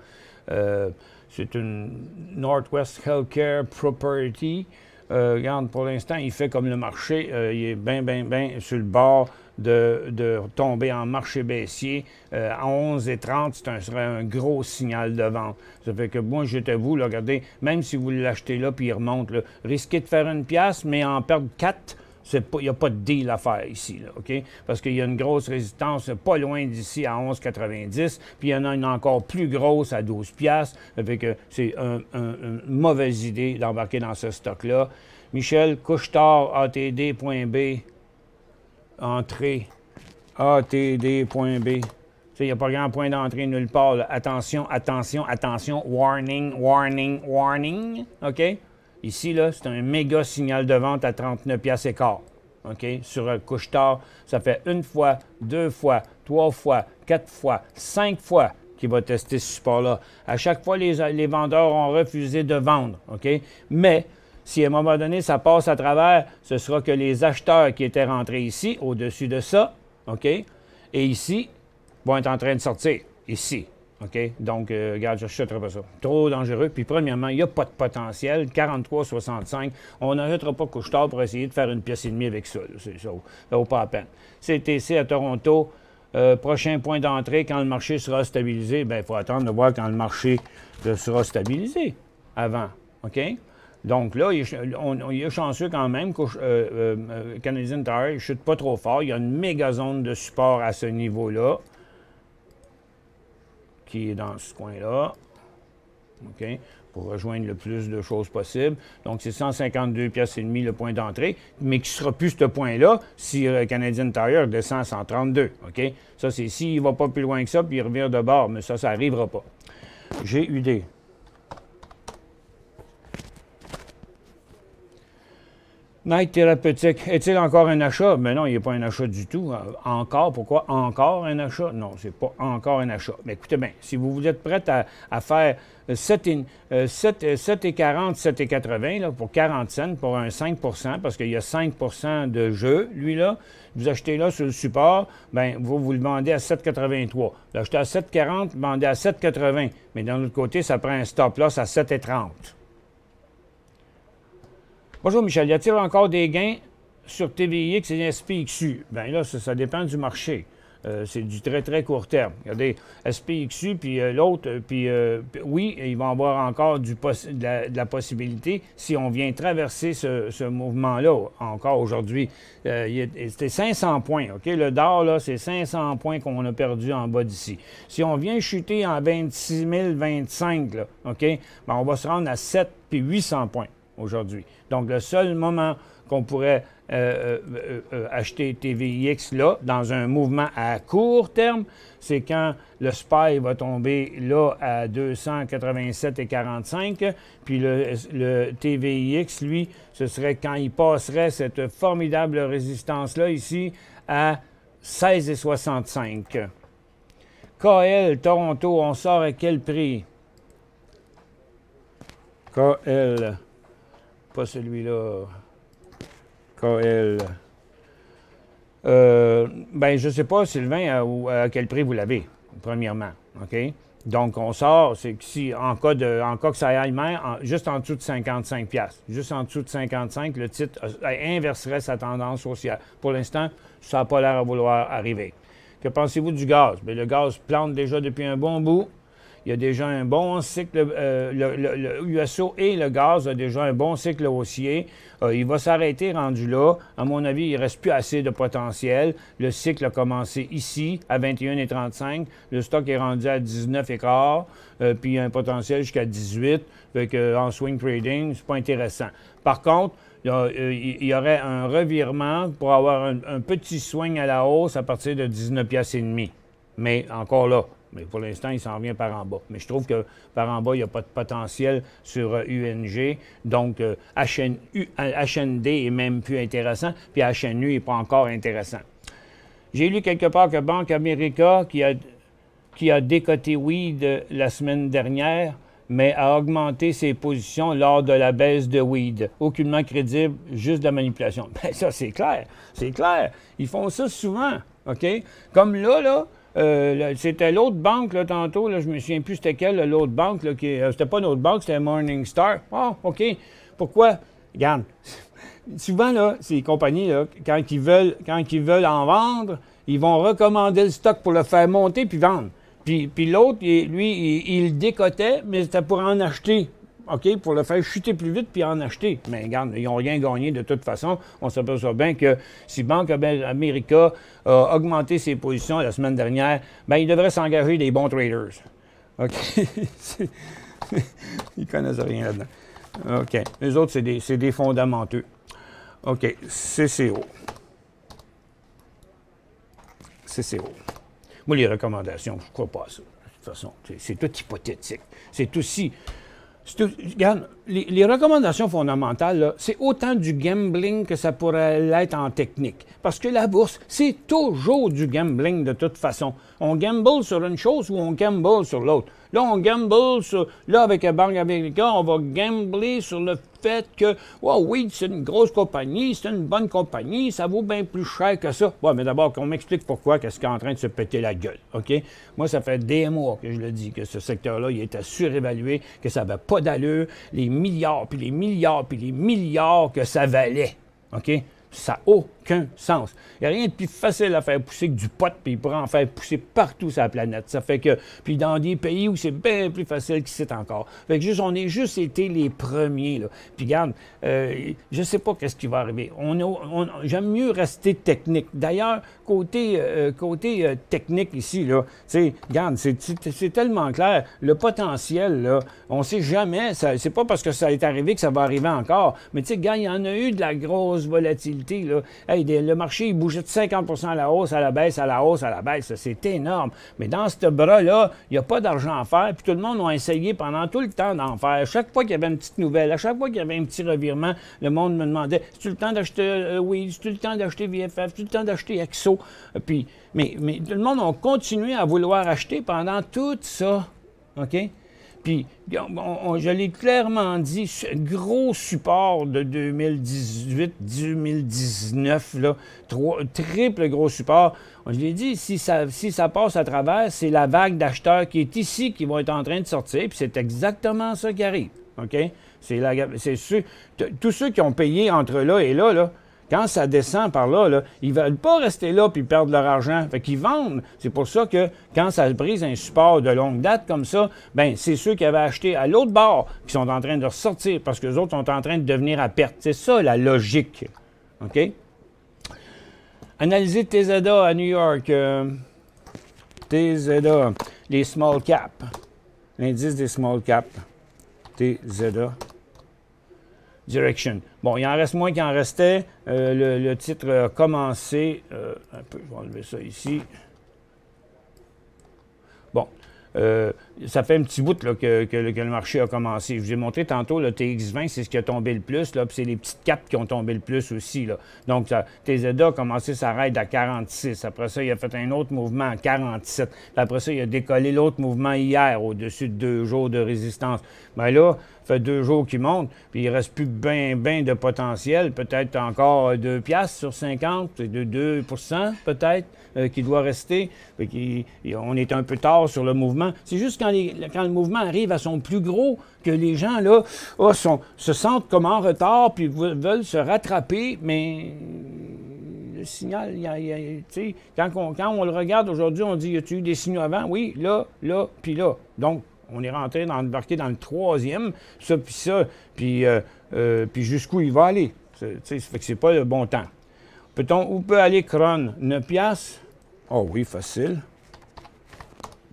[SPEAKER 2] C'est une Northwest Healthcare Property. Regarde, pour l'instant, il fait comme le marché. Il est bien sur le bord de tomber en marché baissier. À 11,30, ce serait un gros signal de vente. Ça fait que moi, j'étais vous, là, regardez, même si vous l'achetez là puis il remonte, là, risquez de faire une pièce, mais en perdre 4. Il n'y a pas de deal à faire ici, là, OK? Parce qu'il y a une grosse résistance pas loin d'ici à 11,90, puis il y en a une encore plus grosse à 12$. Ça fait que c'est une mauvaise idée d'embarquer dans ce stock-là. Michel Couche-Tard, ATD.B, entrée, ATD.B. Il n'y a pas grand point d'entrée nulle part. Là. Attention, attention, attention, warning, warning, warning, OK? Ici, là, c'est un méga signal de vente à 39$ et quart. OK? Sur un couche-tard, ça fait une fois, 2 fois, 3 fois, 4 fois, 5 fois qu'il va tester ce support-là. À chaque fois, les vendeurs ont refusé de vendre. OK? Mais si à un moment donné, ça passe à travers, ce sera que les acheteurs qui étaient rentrés ici, au-dessus de ça, OK? Et ici, vont être en train de sortir. Ici. OK? Donc, regarde, je ne chutterai pas ça. Trop dangereux. Puis, premièrement, il n'y a pas de potentiel. 43,65. On n'arrêtera pas couche-tard pour essayer de faire une pièce et demie avec ça. Ça ne vaut pas la peine. CTC à Toronto. Prochain point d'entrée, quand le marché sera stabilisé, bien, il faut attendre de voir quand le marché sera stabilisé avant. OK? Donc là, il est chanceux quand même. Canadian Tire ne chute pas trop fort. Il y a une méga zone de support à ce niveau-là, qui est dans ce coin-là, OK, pour rejoindre le plus de choses possible. Donc, c'est 152,5$ le point d'entrée, mais qui ne sera plus ce point-là si Canadian Tire descend à 132, OK? Ça, c'est s'il ne va pas plus loin que ça, puis il revient de bord, mais ça n'arrivera pas. GUD. Night Thérapeutique, est-il encore un achat? Mais non, il n'est pas un achat du tout. Encore, pourquoi encore un achat? Non, c'est pas encore un achat. Mais écoutez bien, si vous êtes prêt à faire 7,40, 7,80 là, pour 40 cents, pour un 5 parce qu'il y a 5 de jeu, lui-là, vous achetez là sur le support, bien, vous le vendez à 7,83. Vous l'achetez à 7,40, vous vendez à 7,80. Mais d'un autre côté, ça prend un stop-loss à 7,30. Bonjour Michel, y a-t-il encore des gains sur TVX et SPXU? Bien là, ça dépend du marché. C'est du très court terme. Regardez, SPXU, puis l'autre, oui, il va y avoir encore de la possibilité si on vient traverser ce mouvement-là encore aujourd'hui. C'était 500 points, OK? Le DAR, là, c'est 500 points qu'on a perdu en bas d'ici. Si on vient chuter en 26 025, là, OK? Bien, on va se rendre à 7 puis 800 points aujourd'hui. Donc, le seul moment qu'on pourrait acheter TVX là, dans un mouvement à court terme, c'est quand le SPY va tomber là à 287,45, puis le TVX, lui, ce serait quand il passerait cette formidable résistance-là ici à 16,65. KL, Toronto, on sort à quel prix? KL, pas celui-là. KL. Ben, je ne sais pas, Sylvain, à quel prix vous l'avez, premièrement. OK? Donc, on sort, c'est que si, en cas que ça aille même, juste en dessous de 55 $, juste en dessous de 55, le titre inverserait sa tendance haussière. Pour l'instant, ça n'a pas l'air à vouloir arriver. Que pensez-vous du gaz? Bien, le gaz plante déjà depuis un bon bout. Il y a déjà un bon cycle, le USO et le gaz a déjà un bon cycle haussier. Il va s'arrêter rendu là. À mon avis, il ne reste plus assez de potentiel. Le cycle a commencé ici, à 21,35. Le stock est rendu à 19,15. Puis il y a un potentiel jusqu'à 18. Fait que, en swing trading, c'est pas intéressant. Par contre, il y aurait un revirement pour avoir un petit swing à la hausse à partir de 19,5 $. Mais encore là, mais pour l'instant, il s'en vient par en bas. Mais je trouve que par en bas, il n'y a pas de potentiel sur UNG. Donc, HND est même plus intéressant, puis HNU n'est pas encore intéressant. J'ai lu quelque part que Bank America, qui a décoté Weed la semaine dernière, mais a augmenté ses positions lors de la baisse de Weed. Aucunement crédible, juste de la manipulation. Bien, ça, c'est clair. C'est clair. Ils font ça souvent. OK? Comme là, c'était l'autre banque, là, tantôt, là, je me souviens plus c'était quelle, l'autre banque, là, c'était pas notre banque, c'était Morningstar. Ah, OK. Pourquoi? Regarde, souvent, là, ces compagnies, là, quand ils veulent en vendre, ils vont recommander le stock pour le faire monter puis vendre. Puis l'autre, lui, il décotait, mais c'était pour en acheter. OK, pour le faire chuter plus vite puis en acheter. Mais regarde, ils n'ont rien gagné de toute façon. On s'aperçoit bien que si Bank America a augmenté ses positions la semaine dernière, bien, il devrait s'engager des bons traders. OK? Ils connaissent rien là-dedans. OK. Les autres, c'est des fondamentaux. OK. CCO. CCO. Moi, les recommandations, je ne crois pas à ça. De toute façon, c'est tout hypothétique. C'est aussi... Regarde, les recommandations fondamentales, c'est autant du gambling que ça pourrait l'être en technique. Parce que la bourse, c'est toujours du gambling de toute façon. On gamble sur une chose ou on gamble sur l'autre. Là, on gamble sur... Là, avec la Banque America, on va gambler sur le fait que, oh, oui, c'est une grosse compagnie, c'est une bonne compagnie, ça vaut bien plus cher que ça. Ouais, mais d'abord, qu'on m'explique pourquoi, qu'est-ce qui est en train de se péter la gueule, OK? Moi, ça fait des mois que je le dis, que ce secteur-là, il était surévalué, que ça n'avait pas d'allure, les milliards, puis les milliards, puis les milliards que ça valait, OK? Ça n'a aucun sens. Il n'y a rien de plus facile à faire pousser que du pot, puis il pourrait en faire pousser partout sur la planète. Ça fait que, puis dans des pays où c'est bien plus facile qu'ici encore. Fait que on est juste été les premiers, là. Puis regarde, je ne sais pas qu'est-ce qui va arriver. J'aime mieux rester technique. D'ailleurs, côté technique ici, là, tu sais, regarde, c'est tellement clair. Le potentiel, là, on ne sait jamais. C'est pas parce que ça est arrivé que ça va arriver encore. Mais tu sais, gars, il y en a eu de la grosse volatilité, là. Hey, le marché, il bougeait de 50 à la hausse, à la baisse, à la hausse, à la baisse. C'est énorme. Mais dans ce bras-là, il n'y a pas d'argent à faire. Puis tout le monde a essayé pendant tout le temps d'en faire. Chaque fois qu'il y avait une petite nouvelle, à chaque fois qu'il y avait un petit revirement, le monde me demandait, c'est-tu le temps d'acheter c'est-tu le temps d'acheter VFF, c'est-tu le temps d'acheter Exo? Mais tout le monde a continué à vouloir acheter pendant tout ça. OK? Puis, je l'ai clairement dit, gros support de 2018-2019, là, triple gros support. Je l'ai dit, si ça passe à travers, c'est la vague d'acheteurs qui est ici qui vont être en train de sortir, puis c'est exactement ça qui arrive. OK? Tous ceux qui ont payé entre là et là, quand ça descend par là, ils ne veulent pas rester là puis perdre leur argent. Fait qu'ils vendent. C'est pour ça que quand ça brise un support de longue date comme ça, bien, c'est ceux qui avaient acheté à l'autre bord qui sont en train de ressortir parce que les autres sont en train de devenir à perte. C'est ça la logique. OK? Analyser TZA à New York. TZA, les small cap. L'indice des small cap. TZA. Direction. Bon, il en reste moins qu'il en restait. Le titre a commencé... un peu, je vais enlever ça ici. Bon. ça fait un petit bout là, que le marché a commencé. Je vous ai montré tantôt, le TX20, c'est ce qui a tombé le plus, là, puis c'est les petites capes qui ont tombé le plus aussi. Là. Donc, TZA a commencé sa raid à 46. Après ça, il a fait un autre mouvement à 47. Puis après ça, il a décollé l'autre mouvement hier, au-dessus de 2 jours de résistance. Bien là, ça fait 2 jours qu'il monte, puis il ne reste plus bien de potentiel, peut-être encore 2 piastres sur 50, de 2 peut-être, qui doit rester. On est un peu tard sur le mouvement. C'est juste quand le mouvement arrive à son plus gros que les gens, là, se sentent comme en retard, puis veulent se rattraper, mais le signal, quand on le regarde aujourd'hui, on dit, y a-t-il eu des signaux avant? Oui, là, puis là. Donc, on est embarqué dans le 3e, ça, puis jusqu'où il va aller. Ça fait que c'est pas le bon temps. Où peut aller Cron? 9 piastres? Oh oui, facile.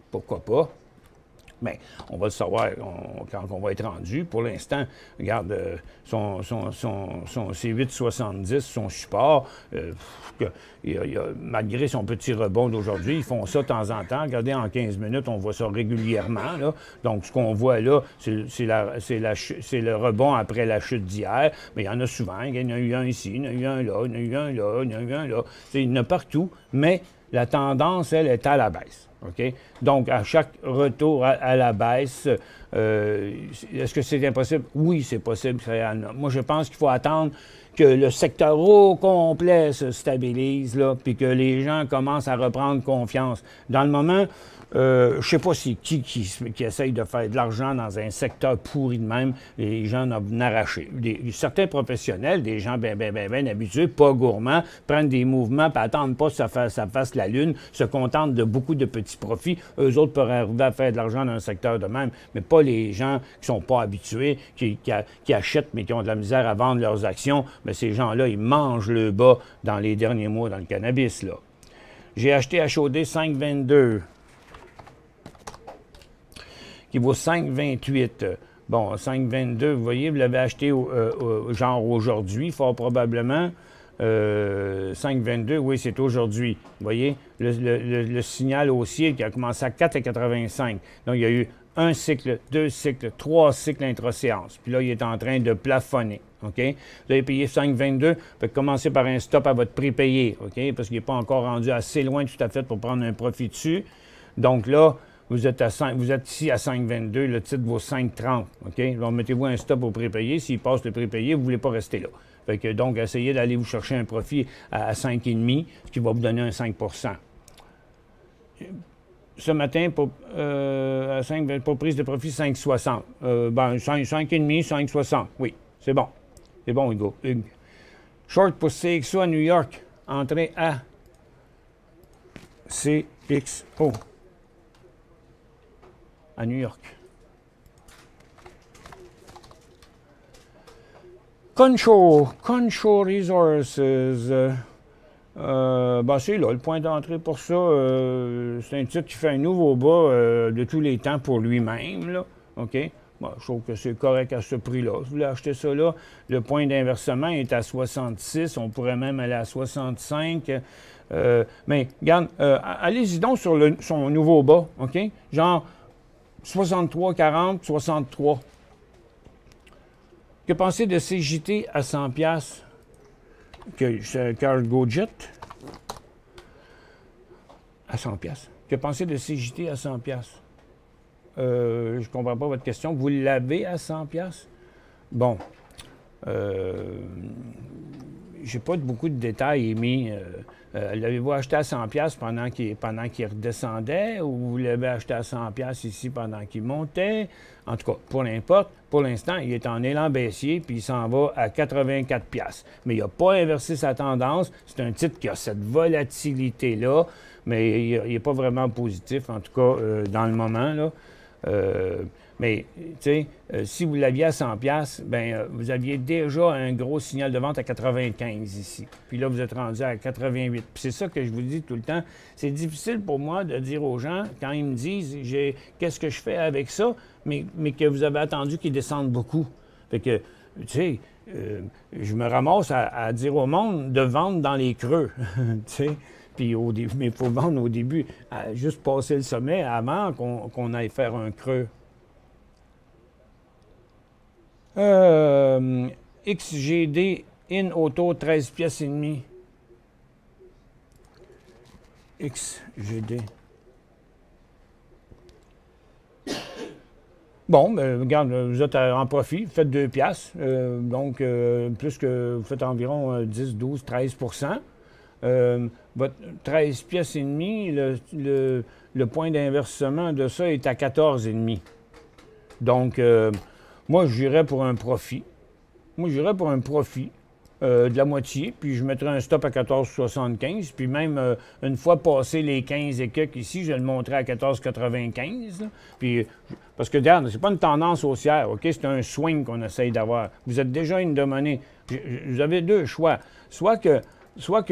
[SPEAKER 2] Pourquoi pas? Bien, on va le savoir quand on va être rendu. Pour l'instant, regarde, c'est 8,70, son support. Malgré son petit rebond d'aujourd'hui, ils font ça de temps en temps. Regardez, en 15 minutes, on voit ça régulièrement. Là. Donc, ce qu'on voit là, c'est le rebond après la chute d'hier. Mais il y en a souvent. Il y en a eu un ici, il y en a eu un là, il y en a eu un là, il y en a eu un là. Il y en a partout, mais la tendance, elle, est à la baisse. OK? Donc, à chaque retour à la baisse, est-ce que c'est impossible? Oui, c'est possible. Moi, je pense qu'il faut attendre que le secteur au complet se stabilise, là, puis que les gens commencent à reprendre confiance. Dans le moment, je ne sais pas si qui essaye de faire de l'argent dans un secteur pourri de même, les gens en arracher. Certains professionnels, des gens bien habitués, pas gourmands, prennent des mouvements, puis attendent pas que ça fasse la lune, se contentent de beaucoup de petits profits. Eux autres peuvent arriver à faire de l'argent dans un secteur de même, mais pas les gens qui sont pas habitués, qui achètent, mais qui ont de la misère à vendre leurs actions. Mais ces gens-là, ils mangent le bas dans les derniers mois dans le cannabis, là. J'ai acheté HOD 5,22. Qui vaut 5,28. Bon, 5,22, vous voyez, vous l'avez acheté genre aujourd'hui, fort probablement. 5,22, oui, c'est aujourd'hui. Vous voyez, le signal haussier qui a commencé à 4,85. Donc, il y a eu 1 cycle, 2 cycles, 3 cycles intra-séance. Puis là, il est en train de plafonner. OK? Vous avez payé 5,22, vous pouvez commencer par un stop à votre prix payé. OK? Parce qu'il n'est pas encore rendu assez loin tout à fait pour prendre un profit dessus. Donc là, vous êtes ici à 5,22, le titre vaut 5,30. OK? Alors, mettez-vous un stop au prix payé. S'il passe le prix payé, vous ne voulez pas rester là. Fait que, donc, essayez d'aller vous chercher un profit à 5,5, ce qui va vous donner un 5 ce matin, pour prise de profit, 5,60. 5,5, 5,60. Oui, c'est bon. C'est bon, Hugo. Short pour CXO à New York. Entrée à CXO à New York. Concho Resources. C'est là, le point d'entrée pour ça. C'est un titre qui fait un nouveau bas de tous les temps pour lui-même, là. OK? Bon, je trouve que c'est correct à ce prix-là. Si vous voulez acheter ça là, le point d'inversement est à 66. On pourrait même aller à 65. Mais, regarde, allez-y donc sur son nouveau bas, OK? Genre 63, 40, 63. Que pensez de CJT à 100 $? Cargo Jet à 100 $. Que pensez de CJT à 100 $? Je ne comprends pas votre question. Vous l'avez à 100 $? Bon. J'ai pas beaucoup de détails émis. L'avez-vous acheté à 100 $ pendant qu'il redescendait ou vous l'avez acheté à 100 $ ici pendant qu'il montait? En tout cas, peu importe, pour l'instant, il est en élan baissier puis il s'en va à 84 $. Mais il n'a pas inversé sa tendance. C'est un titre qui a cette volatilité-là, mais il n'est pas vraiment positif, en tout cas, dans le moment, là. Mais, tu sais, si vous l'aviez à 100 $, bien, vous aviez déjà un gros signal de vente à 95 ici. Puis là, vous êtes rendu à 88. Puis c'est ça que je vous dis tout le temps. C'est difficile pour moi de dire aux gens, quand ils me disent qu'est-ce que je fais avec ça, mais que vous avez attendu qu'ils descendent beaucoup. Fait que, tu sais, je me ramasse à dire au monde de vendre dans les creux. Tu sais, Puis mais il faut vendre au début, juste passer le sommet avant qu'on aille faire un creux. XGD in auto 13 pièces et demie. XGD. Bon, ben, regarde, vous êtes en profit, faites 2 piastres. Donc, plus que vous faites environ 10, 12, 13 votre 13 pièces et demie, le point d'inversement de ça est à 14,5. Donc, moi, j'irais pour un profit. De la moitié, puis je mettrais un stop à 14,75. Puis même une fois passé les 15 et quelques ici, je le montrais à 14,95. Puis, parce que regarde, c'est pas une tendance haussière, OK? C'est un swing qu'on essaye d'avoir. Vous êtes déjà une de monnaie. Vous avez deux choix. Soit que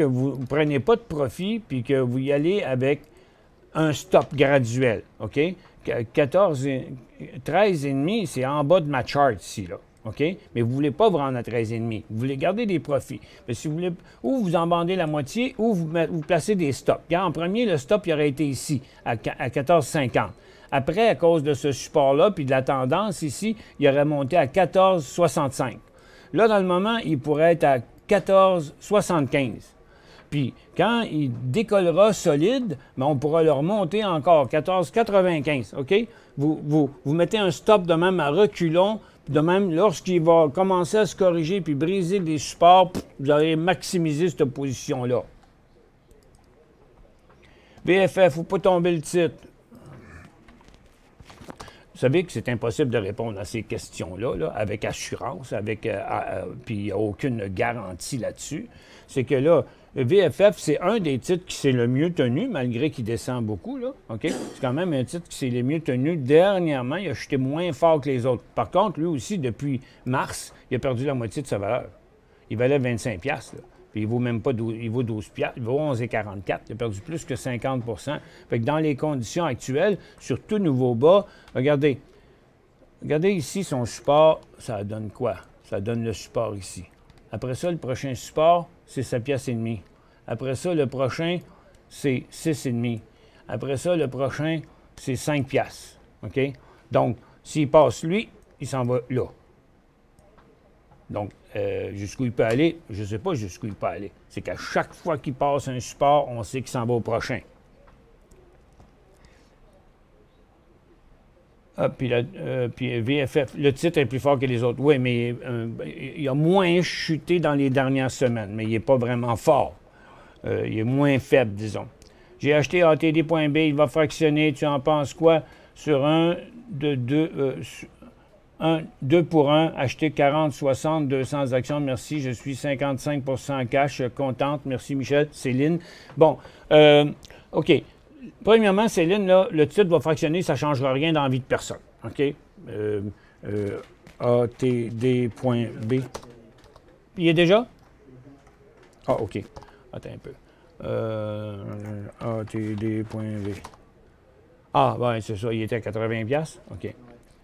[SPEAKER 2] vous ne prenez pas de profit, puis que vous y allez avec un stop graduel, OK? 13,5, c'est en bas de ma chart ici, là. OK? Mais vous ne voulez pas vous rendre à 13,5. Vous voulez garder des profits. Mais si vous voulez, ou vous en vendez la moitié, ou vous placez des stops. Car en premier, le stop il aurait été ici, à 14,50. Après, à cause de ce support-là, puis de la tendance ici, il aurait monté à 14,65. Là, dans le moment, il pourrait être à 14,75. Puis, quand il décollera solide, bien, on pourra le remonter encore, 14,95. OK? Vous mettez un stop de même à reculons. De même, lorsqu'il va commencer à se corriger puis briser des supports, vous allez maximiser cette position-là. VFF, il ne faut pas tomber le titre. Vous savez que c'est impossible de répondre à ces questions-là là, avec assurance, puis il n'y a aucune garantie là-dessus. C'est que là, VFF, c'est un des titres qui s'est le mieux tenu, malgré qu'il descend beaucoup, là. OK? C'est quand même un titre qui s'est le mieux tenu. Dernièrement, il a chuté moins fort que les autres. Par contre, lui aussi, depuis mars, il a perdu la moitié de sa valeur. Il valait 25$, là. Puis il vaut même pas 12, il vaut 12$, il vaut 11,44$. Il a perdu plus que 50 %. Fait que dans les conditions actuelles, sur tout nouveau bas, regardez ici son support, ça donne quoi? Ça donne le support ici. Après ça, le prochain support, c'est 7 piastres et demi. Après ça, le prochain, c'est 6,5. Après ça, le prochain, c'est 5 piastres. OK? Donc, s'il passe lui, il s'en va là. Donc, jusqu'où il peut aller, je ne sais pas jusqu'où il peut aller. C'est qu'à chaque fois qu'il passe un support, on sait qu'il s'en va au prochain. Ah, puis VFF, le titre est plus fort que les autres. Oui, mais il a moins chuté dans les dernières semaines, mais il n'est pas vraiment fort. Il est moins faible, disons. J'ai acheté ATD.B, il va fractionner. Tu en penses quoi? Sur 2 pour 1, acheter 40, 60, 200 actions. Merci, je suis 55 % cash. Contente. Merci, Michel. Céline. Bon, OK. Premièrement, Céline, là, le titre va fractionner, ça ne changera rien dans la vie de personne. OK? ATD.B. Il est déjà? Ah, OK. Attends un peu. ATD.B. Ah, ben c'est ça, il était à 80$. OK.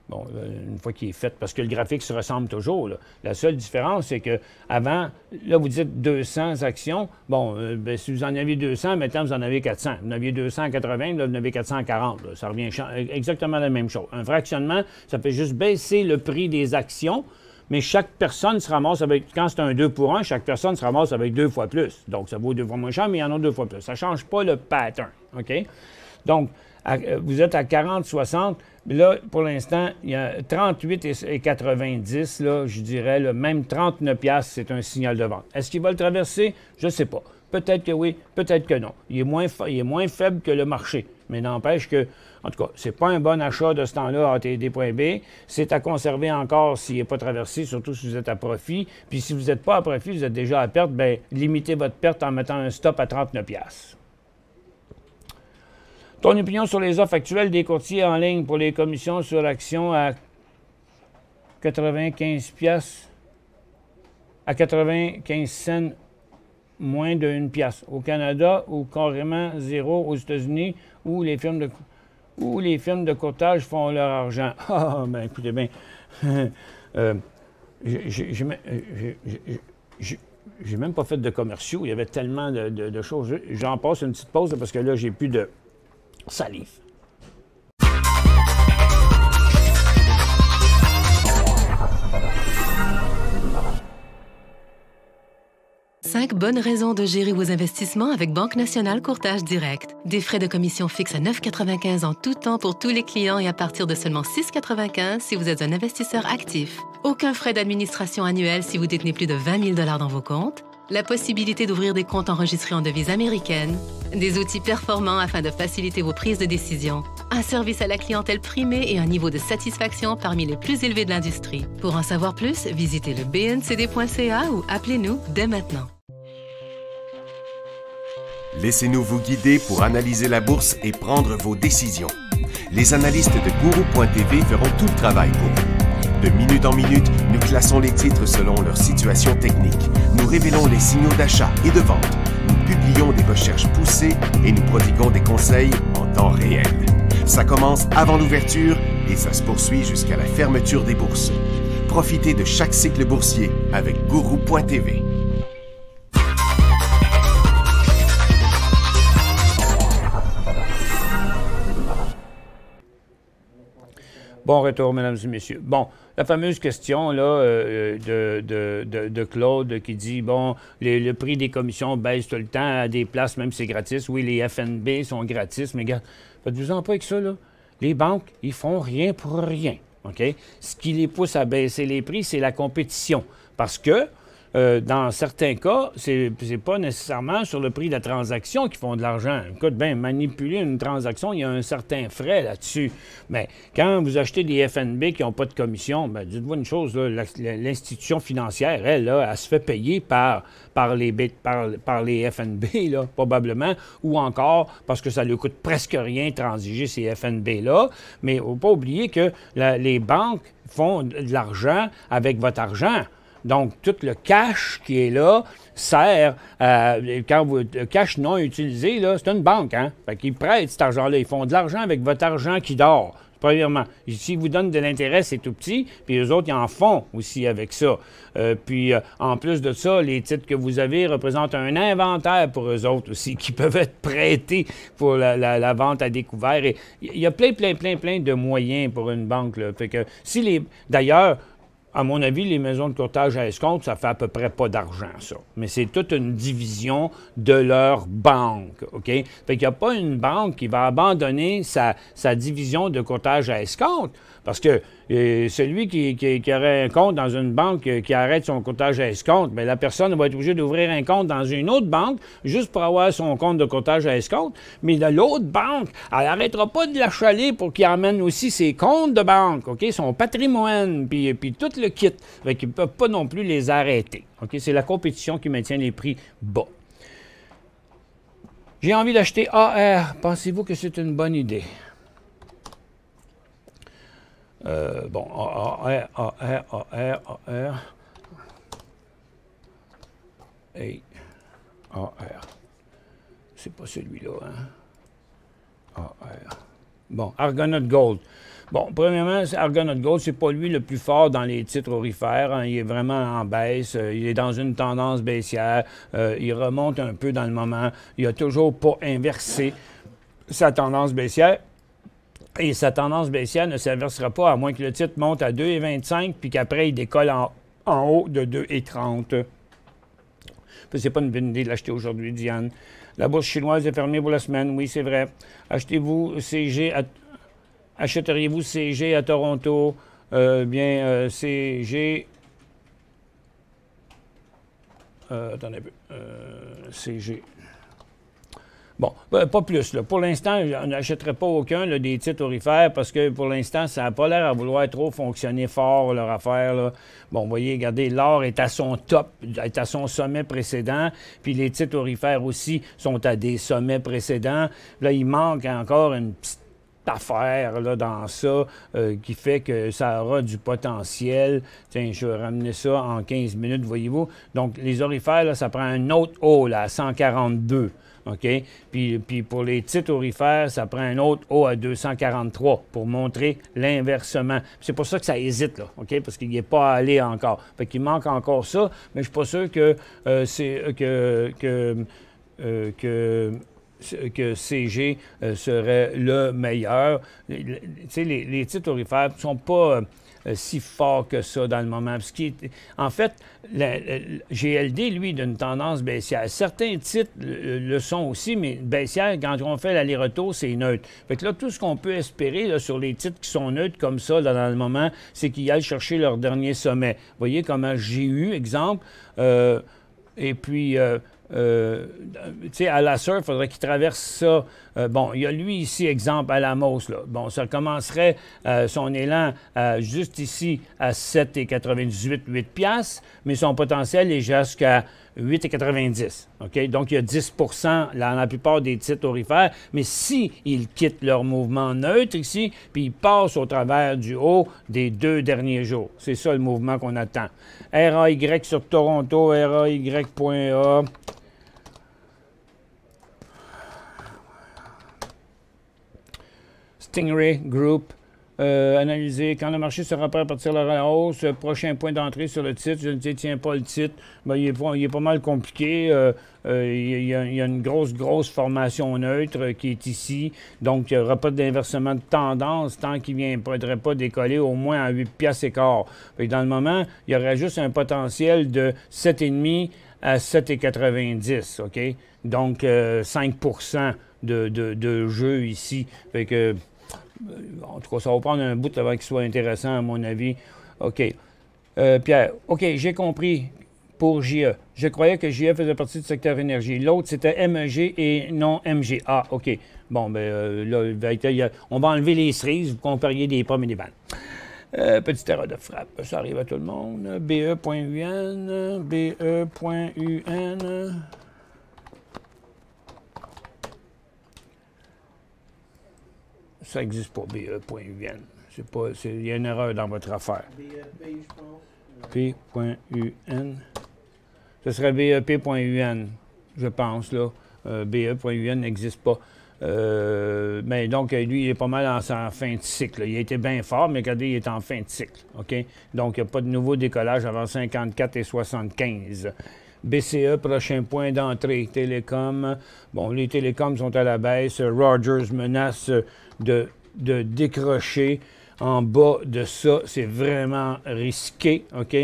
[SPEAKER 2] Bon, une fois qu'il est fait, parce que le graphique se ressemble toujours. Là. La seule différence, c'est que avant, là, vous dites 200 actions. Bon, ben, si vous en aviez 200, maintenant, vous en avez 400. Vous en aviez 280, là, vous en avez 440. Là. Ça revient exactement la même chose. Un fractionnement, ça fait juste baisser le prix des actions, mais chaque personne se ramasse avec, quand c'est un 2 pour 1, chaque personne se ramasse avec 2 fois plus. Donc, ça vaut 2 fois moins cher, mais il y en a 2 fois plus. Ça ne change pas le pattern. OK? Donc, vous êtes à 40, 60. Là, pour l'instant, il y a 38,90, là, je dirais, là, même 39$, c'est un signal de vente. Est-ce qu'il va le traverser? Je ne sais pas. Peut-être que oui, peut-être que non. Il est moins faible que le marché, mais n'empêche que, en tout cas, ce n'est pas un bon achat de ce temps-là à ATD.B. C'est à conserver encore s'il n'est pas traversé, surtout si vous êtes à profit. Puis si vous n'êtes pas à profit, vous êtes déjà à perte, bien, limitez votre perte en mettant un stop à 39$. Ton opinion sur les offres actuelles des courtiers en ligne pour les commissions sur actions à 95$, à 95 cents, moins de 1 piastre. Au Canada, ou carrément zéro aux États-Unis, où les firmes de courtage font leur argent. Ah, ben écoutez bien, J'ai même pas fait de commerciaux. Il y avait tellement de choses. J'en passe une petite pause parce que là, j'ai plus de salive.
[SPEAKER 3] 5 bonnes raisons de gérer vos investissements avec Banque Nationale Courtage Direct. Des frais de commission fixes à 9,95 en tout temps pour tous les clients et à partir de seulement 6,95 si vous êtes un investisseur actif. Aucun frais d'administration annuel si vous détenez plus de 20 000 $ dans vos comptes. La possibilité d'ouvrir des comptes enregistrés en devise américaine. Des outils performants afin de faciliter vos prises de décision. Un service à la clientèle primé et un niveau de satisfaction parmi les plus élevés de l'industrie. Pour en savoir plus, visitez le bncd.ca ou appelez-nous dès maintenant.
[SPEAKER 1] Laissez-nous vous guider pour analyser la bourse et prendre vos décisions. Les analystes de Guru.tv feront tout le travail pour vous. De minute en minute, nous classons les titres selon leur situation technique. Nous révélons les signaux d'achat et de vente. Nous publions des recherches poussées et nous prodiguons des conseils en temps réel. Ça commence avant l'ouverture et ça se poursuit jusqu'à la fermeture des bourses. Profitez de chaque cycle boursier avec Guru.tv.
[SPEAKER 2] Bon retour, mesdames et messieurs. Bon, la fameuse question là, de Claude qui dit, bon, le prix des commissions baisse tout le temps à des places, même si c'est gratis. Oui, les FNB sont gratis, mais regarde, faites-vous-en pas avec ça, là. Les banques, ils font rien pour rien, OK? Ce qui les pousse à baisser les prix, c'est la compétition. Parce que, dans certains cas, c'est pas nécessairement sur le prix de la transaction qu'ils font de l'argent. Écoute, bien, manipuler une transaction, il y a un certain frais là-dessus. Mais quand vous achetez des FNB qui n'ont pas de commission, bien, dites-vous une chose, l'institution financière, elle se fait payer par les FNB, là, probablement, ou encore parce que ça lui coûte presque rien de transiger ces FNB-là. Mais il ne faut pas oublier que les banques font de l'argent avec votre argent. Donc, tout le cash qui est là sert, le cash non utilisé, là, c'est une banque, hein? Fait qu'ils prêtent cet argent-là. Ils font de l'argent avec votre argent qui dort. Premièrement, s'ils vous donnent de l'intérêt, c'est tout petit, puis eux autres, ils en font aussi avec ça. En plus de ça, les titres que vous avez représentent un inventaire pour eux autres aussi, qui peuvent être prêtés pour la vente à découvert. Et il y a plein de moyens pour une banque, là. Fait que d'ailleurs, à mon avis, les maisons de courtage à escompte, ça fait à peu près pas d'argent, ça. Mais c'est toute une division de leur banque, OK? Fait qu'il n'y a pas une banque qui va abandonner sa division de courtage à escompte. Parce que celui qui aurait un compte dans une banque qui arrête son courtage à escompte, bien, la personne va être obligée d'ouvrir un compte dans une autre banque juste pour avoir son compte de courtage à escompte. Mais de l'autre banque, elle n'arrêtera pas de l'achaler pour qu'il amène aussi ses comptes de banque, OK? Son patrimoine, puis tout le kit. Fait qu'ils ne peuvent pas non plus les arrêter. OK? C'est la compétition qui maintient les prix bas. J'ai envie d'acheter AR. Pensez-vous que c'est une bonne idée? Bon, AR. Hey, AR. C'est pas celui-là, hein? AR. Bon, Argonaut Gold. Bon, premièrement, Argonaut Gold, c'est pas lui le plus fort dans les titres aurifères. Hein. Il est vraiment en baisse. Il est dans une tendance baissière. Il remonte un peu dans le moment. Il n'a toujours pas inversé sa tendance baissière. Et sa tendance baissière ne s'inversera pas à moins que le titre monte à 2,25 puis qu'après, il décolle en haut de 2,30. C'est pas une bonne idée de l'acheter aujourd'hui, Diane. La bourse chinoise est fermée pour la semaine. Oui, c'est vrai. Achèteriez-vous CG à Toronto? CG... attendez un peu. CG... Bon, pas plus. Là. Pour l'instant, je n'achèterai pas aucun là, des titres aurifères parce que pour l'instant, ça n'a pas l'air à vouloir trop fonctionner fort, leur affaire. Là. Bon, vous voyez, regardez, l'or est à son top, est à son sommet précédent, puis les titres aurifères aussi sont à des sommets précédents. Là, il manque encore une petite affaire là, dans ça qui fait que ça aura du potentiel. Tiens, je vais ramener ça en 15 minutes, voyez-vous. Donc, les aurifères, là, ça prend un autre haut là, à 142. OK? Puis pour les titres aurifères, ça prend un autre haut à 243 pour montrer l'inversement. C'est pour ça que ça hésite, là, OK? Parce qu'il n'est pas allé encore. Fait qu'il manque encore ça, mais je ne suis pas sûr que CG serait le meilleur. Les titres aurifères ne sont pas si forts que ça dans le moment. En fait, GLD, lui, d'une tendance baissière. Certains titres le sont aussi, mais baissière, quand on fait l'aller-retour, c'est neutre. Fait que là, tout ce qu'on peut espérer là, sur les titres qui sont neutres comme ça, là, dans le moment, c'est qu'ils aillent chercher leur dernier sommet. Vous voyez comment j'ai eu, exemple, et puis... à la surf, il faudrait qu'il traverse ça. Bon, il y a lui ici, exemple, à la Mausse. Là. Bon, ça commencerait son élan juste ici à 7,98, 8 piastres, mais son potentiel est jusqu'à 8,90. OK? Donc, il y a 10 dans la plupart des titres aurifères. Mais s'ils quittent leur mouvement neutre ici, puis ils passent au travers du haut des 2 derniers jours. C'est ça le mouvement qu'on attend. RAY sur Toronto, RAY.A. Stingray Group, analyser quand le marché sera prêt à partir de la hausse, prochain point d'entrée sur le titre, je ne détiens pas le titre, bien, il est pas mal compliqué. Il y a une grosse formation neutre qui est ici, donc il n'y aura pas d'inversement de tendance tant qu'il ne faudrait pas décoller au moins à 8 piastres et quart. Dans le moment, il y aurait juste un potentiel de 7,5 à 7,90, OK? Donc 5 de jeu ici. Fait que, en tout cas, ça va prendre un bout avant qu'il soit intéressant, à mon avis. OK. Pierre, OK, j'ai compris pour JE. Je croyais que JE faisait partie du secteur énergie. L'autre, c'était MEG et non MG. Ah, OK. Bon, bien, là, on va enlever les cerises, vous compariez des pommes et des bananes. Petite erreur de frappe, ça arrive à tout le monde. BE.UN, BE.UN. Ça n'existe pas, BE.UN. Il y a une erreur dans votre affaire. BEP, je pense. P.UN. Ce serait BEP.UN, je pense, là. BE.UN n'existe pas. Mais donc, lui, il est pas mal en fin de cycle. Il a été bien fort, mais regardez, il est en fin de cycle. OK? Donc, il n'y a pas de nouveau décollage avant 54,75. BCE, prochain point d'entrée. Télécom. Bon, les télécoms sont à la baisse. Rogers menace de décrocher en bas de ça. C'est vraiment risqué. OK?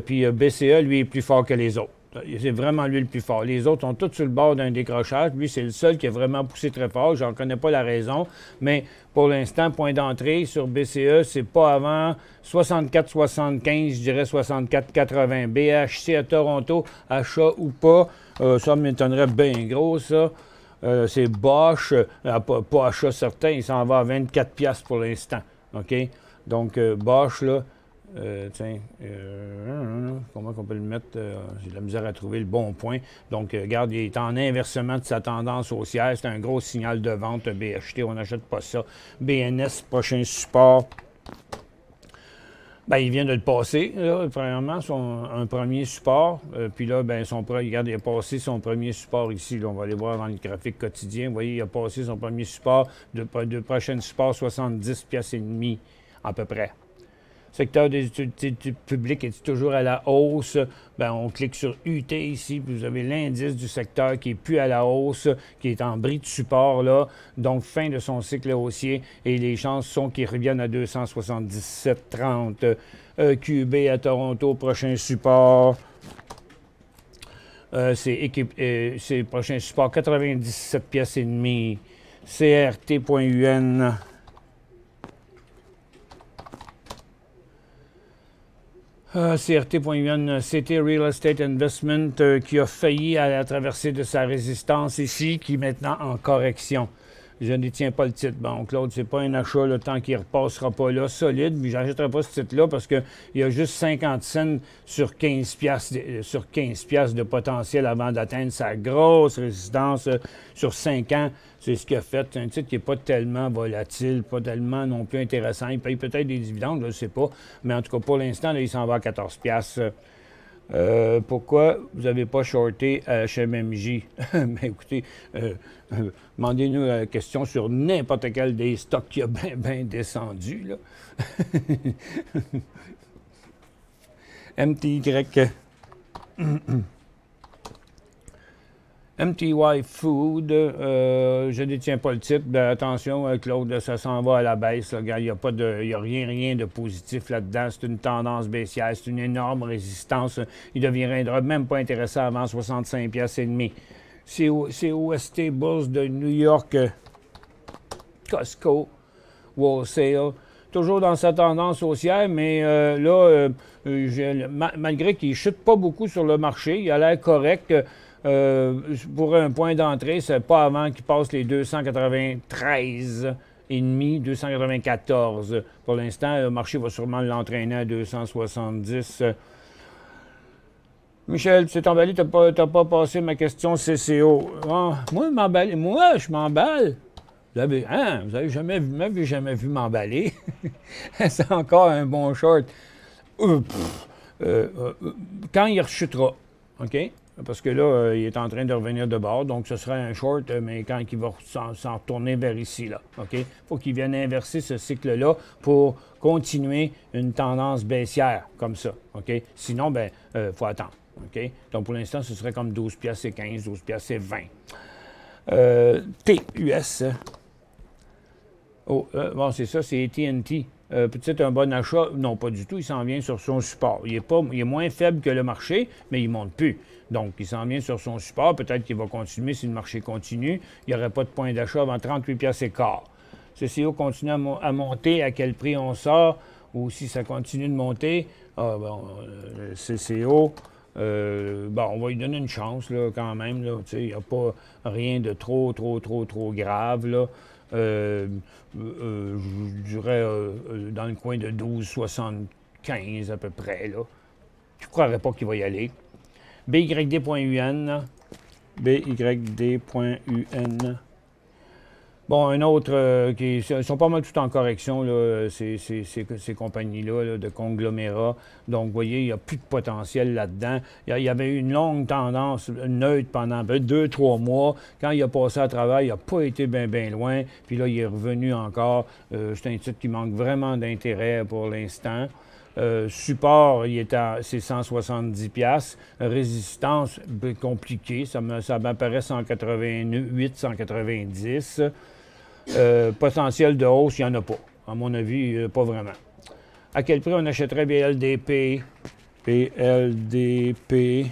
[SPEAKER 2] Puis BCE, lui, est plus fort que les autres. C'est vraiment lui le plus fort. Les autres sont tous sur le bord d'un décrochage. Lui, c'est le seul qui a vraiment poussé très fort. Je n'en connais pas la raison. Mais pour l'instant, point d'entrée sur BCE, c'est pas avant 64,75, je dirais 64,80. BHC à Toronto, achat ou pas, ça m'étonnerait bien gros, ça. C'est Bosch, pas achat certain, il s'en va à 24 piastres pour l'instant. OK? Donc, Bosch, là, comment on peut le mettre? J'ai de la misère à trouver le bon point. Donc, regarde, il est en inversement de sa tendance haussière. C'est un gros signal de vente. BHT, on n'achète pas ça. BNS, prochain support. Bien, il vient de le passer, là, premièrement, un premier support. Puis là, bien, regarde, il a passé son premier support ici. Là, on va aller voir dans le graphique quotidien. Vous voyez, il a passé son premier support. De prochain support, 70 piastres et demi, à peu près. Secteur des utilités publiques est toujours à la hausse. Bien, on clique sur UT ici, puis vous avez l'indice du secteur qui n'est plus à la hausse, qui est en bris de support là. Donc, fin de son cycle haussier. Et les chances sont qu'il revienne à 277,30. QB à Toronto, prochain support. C'est prochain support, 97 piastres et demi. CRT.UN. CRT.UN, CT Real Estate Investment, qui a failli à la traversée de sa résistance ici, qui est maintenant en correction. Je ne détiens pas le titre. Bon, Claude, c'est pas un achat, le temps qu'il ne repassera pas là, solide, mais je n'achèterai pas ce titre-là parce qu'il y a juste 50 cents sur 15 piastres de potentiel avant d'atteindre sa grosse résistance sur 5 ans. C'est ce qu'il a fait. C'est un titre qui n'est pas tellement volatile, pas tellement non plus intéressant. Il paye peut-être des dividendes, je ne sais pas. Mais en tout cas, pour l'instant, il s'en va à 14 piastres. Pourquoi vous n'avez pas shorté à HMMJ? Mais écoutez, demandez-nous la question sur n'importe quel des stocks qui a bien descendu, là. MTY. MTY Food, je ne détiens pas le titre. Ben, attention, Claude, ça s'en va à la baisse. Il n'y a rien de positif là-dedans. C'est une tendance baissière. C'est une énorme résistance. Il ne deviendra même pas intéressant avant 65,5 $. COST Bourse de New York, Costco, Wholesale. Toujours dans sa tendance haussière, mais malgré qu'il ne chute pas beaucoup sur le marché, il a l'air correct. Pour un point d'entrée, c'est pas avant qu'il passe les 293,5, 294. Pour l'instant, le marché va sûrement l'entraîner à 270. Michel, tu t'es emballé, t'as pas passé ma question CCO. Oh, moi, je m'emballe. Vous avez jamais vu m'emballer. C'est encore un bon short. Quand il rechutera, OK? Parce que là, il est en train de revenir de bord, donc ce serait un short, mais quand il va s'en retourner vers ici, là, OK? Il faut qu'il vienne inverser ce cycle-là pour continuer une tendance baissière, comme ça, OK? Sinon, ben, faut attendre, OK? Donc, pour l'instant, ce serait comme 12 piastres et 15, 12 piastres et 20. TUS. Bon, c'est ça, c'est AT&T. Peut-être un bon achat. Non, pas du tout. Il s'en vient sur son support. Il est moins faible que le marché, mais il ne monte plus. Donc, il s'en vient sur son support. Peut-être qu'il va continuer si le marché continue. Il n'y aurait pas de point d'achat avant 38 piastres et quart. CCO continue à monter. À quel prix on sort? Ou si ça continue de monter, CCO, on va lui donner une chance là, quand même. Il n'y a pas rien de trop grave, là. Je dirais dans le coin de 12,75 à peu près. Là. Je ne croirais pas qu'il va y aller. BYD.UN. BYD.UN. Bon, un autre ils sont pas mal tout en correction, là, ces compagnies-là là, de conglomérats. Donc, vous voyez, il n'y a plus de potentiel là-dedans. Il y avait eu une longue tendance neutre pendant 2-3 mois. Quand il a passé à travers, il n'a pas été bien loin. Puis là, il est revenu encore. C'est un titre qui manque vraiment d'intérêt pour l'instant. Support, c'est 170 $. Résistance, compliqué. Ça m'apparaît 188, 190. Potentiel de hausse, il n'y en a pas. À mon avis, pas vraiment. À quel prix on achèterait BLDP? BLDP.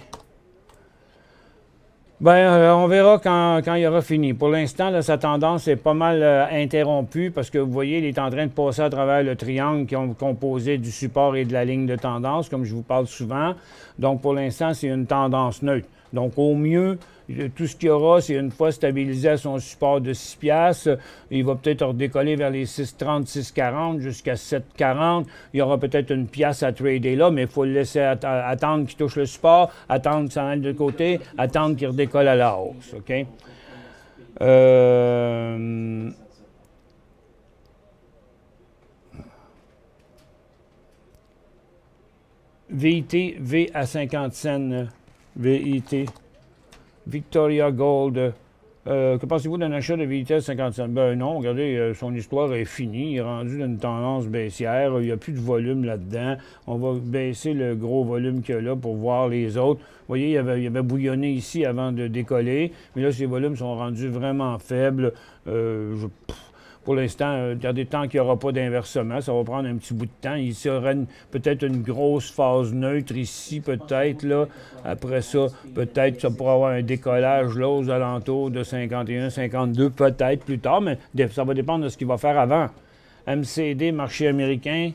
[SPEAKER 2] Bien, on verra quand il aura fini. Pour l'instant, sa tendance est pas mal interrompue parce que vous voyez, il est en train de passer à travers le triangle qui ont composé du support et de la ligne de tendance, comme je vous parle souvent. Donc, pour l'instant, c'est une tendance neutre. Donc, au mieux, tout ce qu'il y aura, c'est une fois stabilisé à son support de 6 $, il va peut-être redécoller vers les 6,30, 6,40 jusqu'à 7,40. Il y aura peut-être une pièce à trader là, mais il faut le laisser attendre qu'il touche le support, attendre que ça aille de côté, attendre qu'il redécolle à la hausse. OK? VIT, V à 50 cents. VIT. Victoria Gold. Que pensez-vous d'un achat de VIT à 50 cents? Ben non, regardez, son histoire est finie. Il est rendu dans une tendance baissière. Il n'y a plus de volume là-dedans. On va baisser le gros volume qu'il y a là pour voir les autres. Vous voyez, il avait bouillonné ici avant de décoller. Mais là, ces volumes sont rendus vraiment faibles. Pour l'instant, regardez, tant qu'il n'y aura pas d'inversement, ça va prendre un petit bout de temps. Il y aura peut-être une grosse phase neutre ici, peut-être, là. Après ça, peut-être ça pourra avoir un décollage, là, aux alentours de 51, 52, peut-être plus tard, mais ça va dépendre de ce qu'il va faire avant. MCD, marché américain.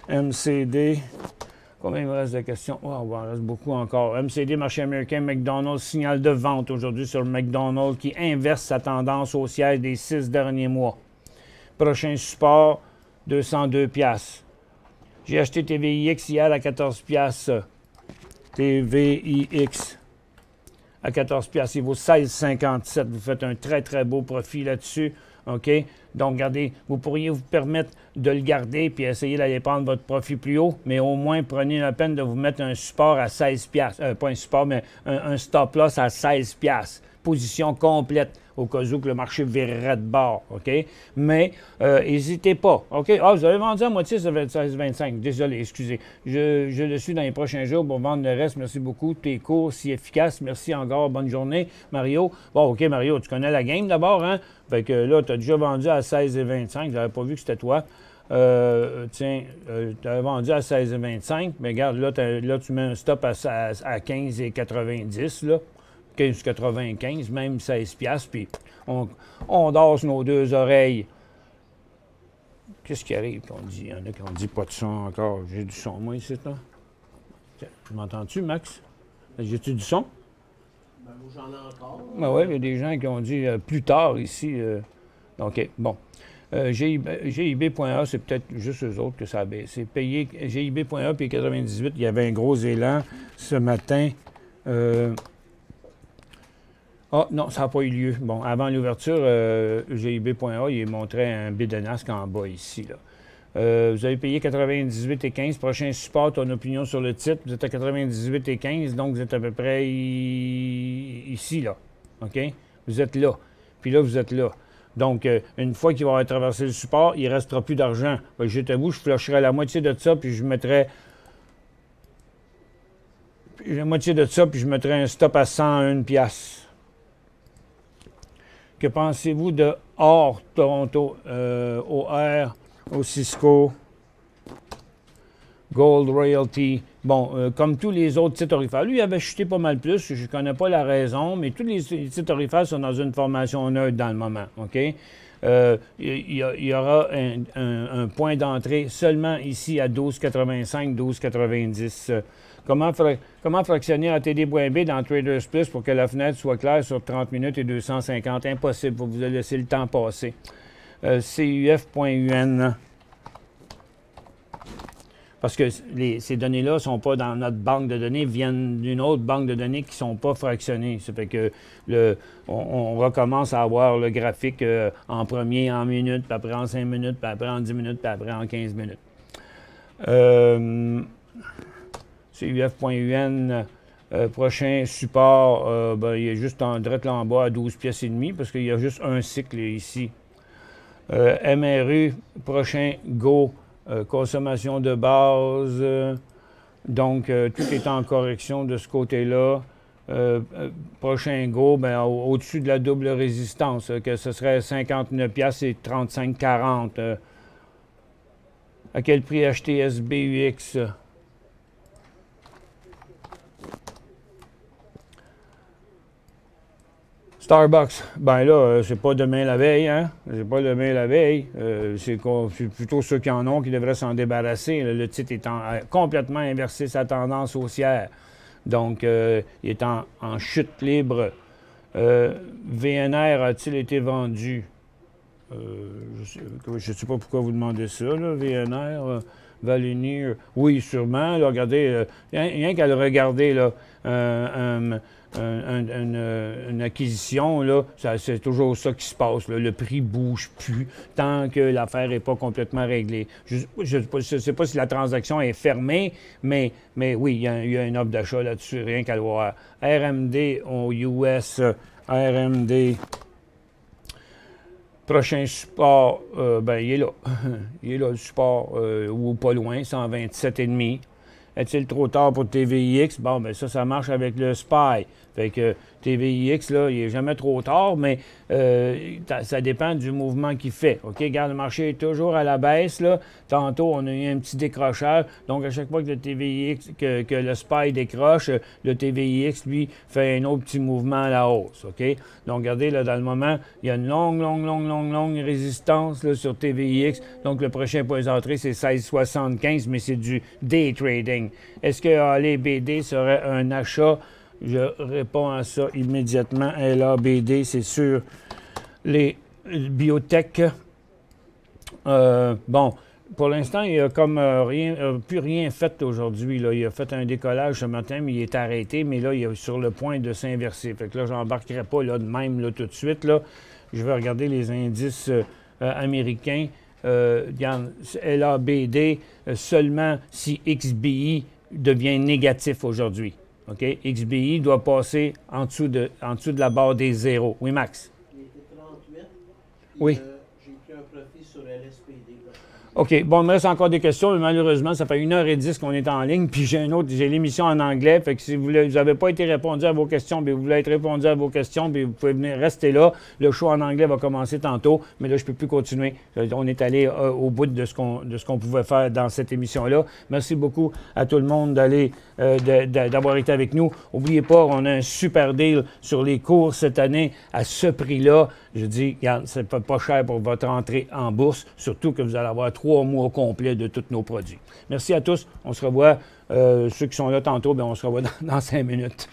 [SPEAKER 2] MCD. Combien il me reste de questions? Oh, il en reste beaucoup encore. MCD, marché américain, McDonald's, signal de vente aujourd'hui sur McDonald's qui inverse sa tendance haussière des 6 derniers mois. Prochain support, 202 $. J'ai acheté TVIX hier à 14 $. TVIX à 14 piastres. Il vaut 16,57. Vous faites un très, très beau profit là-dessus. OK? Donc, regardez, vous pourriez vous permettre de le garder puis essayer d'aller prendre votre profit plus haut, mais au moins, prenez la peine de vous mettre un support à 16 piastres. Pas un support, mais un stop-loss à 16 piastres. Position complète au cas où que le marché virerait de bord, OK? Mais n'hésitez pas, OK? Ah, vous avez vendu à moitié, ça fait 16,25. Désolé, excusez. Je le suis dans les prochains jours pour vendre le reste. Merci beaucoup. Tes cours si efficaces. Merci encore. Bonne journée, Mario. Bon, OK, Mario, tu connais la game d'abord, hein? Fait que là, tu as déjà vendu à 16,25. Je n'avais pas vu que c'était toi. Tiens, tu as vendu à 16,25. Mais regarde, là, tu mets un stop à 15,90, là. 15,95, même 16 piastres, puis on dort sur nos deux oreilles. Qu'est-ce qui arrive qu'on dit? Il y en a qui ont dit pas de son encore. J'ai du son, moi, ici, là. M'entends-tu, Max? J'ai-tu du son?
[SPEAKER 4] Ben, moi, j'en ai encore.
[SPEAKER 2] Ben oui, il y a des gens qui ont dit plus tard ici. OK, bon. GIB.A, c'est peut-être juste eux autres que ça a baissé. Payé GIB.A, puis 98, il y avait un gros élan ce matin. Ah, non, ça n'a pas eu lieu. Bon, avant l'ouverture, GIB.A, il montrait un bid de Nasdaq en bas ici, là. Vous avez payé 98,15. Prochain support, ton opinion sur le titre, vous êtes à 98,15, donc vous êtes à peu près ici, là. OK? Vous êtes là. Puis là, vous êtes là. Donc, une fois qu'il va avoir traversé le support, il ne restera plus d'argent. J'étais à vous, je flusherais la moitié de ça, puis je mettrais... La moitié de ça, puis je mettrais un stop à 101 piastres. Que pensez-vous de OR Toronto, OR, au Cisco, Gold Royalty? Bon, comme tous les autres titres orifères. Lui, il avait chuté pas mal plus. Je ne connais pas la raison, mais tous les titres orifères sont dans une formation neutre dans le moment. OK? Il y aura un point d'entrée seulement ici à 12,85, 12,90. Comment fractionner en TD.B dans Traders Plus pour que la fenêtre soit claire sur 30 minutes et 250? Impossible, vous allez laisser le temps passer. CUF.UN. Parce que ces données-là ne sont pas dans notre banque de données, viennent d'une autre banque de données qui ne sont pas fractionnées. Ça fait que on recommence à avoir le graphique en premier en minutes, puis après en 5 minutes, puis après en 10 minutes, puis après en 15 minutes. CUF.UN, prochain support, ben, il est juste en direct là en bas à 12 pièces et demi, parce qu'il y a juste un cycle ici. MRU, prochain Go. Consommation de base, donc tout est en correction de ce côté-là. Prochain go, ben, au-dessus de la double résistance, que ce serait 59 piastres et 35,40. À quel prix acheter SBUX? Starbucks, ben là, c'est pas demain la veille, hein? C'est pas demain la veille. C'est plutôt ceux qui en ont qui devraient s'en débarrasser. Le titre est complètement inversé sa tendance haussière. Donc, il est en chute libre. VNR a-t-il été vendu? Je ne sais pas pourquoi vous demandez ça, là, VNR. Valinir, oui, sûrement. Là, regardez, rien qu'à le regarder, là, une acquisition, là, c'est toujours ça qui se passe. Là. Le prix ne bouge plus tant que l'affaire n'est pas complètement réglée. Je ne sais pas si la transaction est fermée, mais oui, il y a une offre d'achat là-dessus, rien qu'à le voir. RMD au US, RMD. Prochain support, ben, il est là. Il est là, le support, ou pas loin, 127,5. Est-il trop tard pour TVIX? Bon, ben ça marche avec le SPY. Fait que TVIX, là, il n'est jamais trop tard, mais ça dépend du mouvement qu'il fait. OK? Regarde, le marché est toujours à la baisse, là. Tantôt, on a eu un petit décrocheur. Donc, à chaque fois que le TVIX, que le SPY décroche, le TVIX, lui, fait un autre petit mouvement à la hausse. OK? Donc, regardez, là, dans le moment, il y a une longue résistance là, sur TVIX. Donc, le prochain point d'entrée, c'est 16,75, mais c'est du day trading. Est-ce que ALBD serait un achat? Je réponds à ça immédiatement. LABD, c'est sur les biotech. Bon, Pour l'instant, il a comme plus rien fait aujourd'hui. Il a fait un décollage ce matin, mais il est arrêté. Mais là, il est sur le point de s'inverser. Fait que là, je n'embarquerai pas là, de même là, tout de suite. Là. Je vais regarder les indices américains. LABD, seulement si XBI devient négatif aujourd'hui. OK? XBI doit passer en dessous de la barre des zéros. Oui, Max?
[SPEAKER 4] Il était 38.
[SPEAKER 2] Oui.
[SPEAKER 4] J'ai pris un profit sur LSPD.
[SPEAKER 2] OK. Bon, il me reste encore des questions, mais malheureusement, ça fait 1h10 qu'on est en ligne, puis j'ai l'émission en anglais. Fait que si vous n'avez pas été répondu à vos questions, bien, vous voulez être répondu à vos questions, bien, vous pouvez venir rester là. Le show en anglais va commencer tantôt, mais là, je ne peux plus continuer. On est allé au bout de ce qu'on pouvait faire dans cette émission-là. Merci beaucoup à tout le monde d'avoir été avec nous. N'oubliez pas, on a un super deal sur les cours cette année à ce prix-là. Je dis, regarde, c'est pas cher pour votre entrée en bourse, surtout que vous allez avoir 3 mois complets de tous nos produits. Merci à tous. On se revoit. Ceux qui sont là tantôt, bien, on se revoit dans 5 minutes.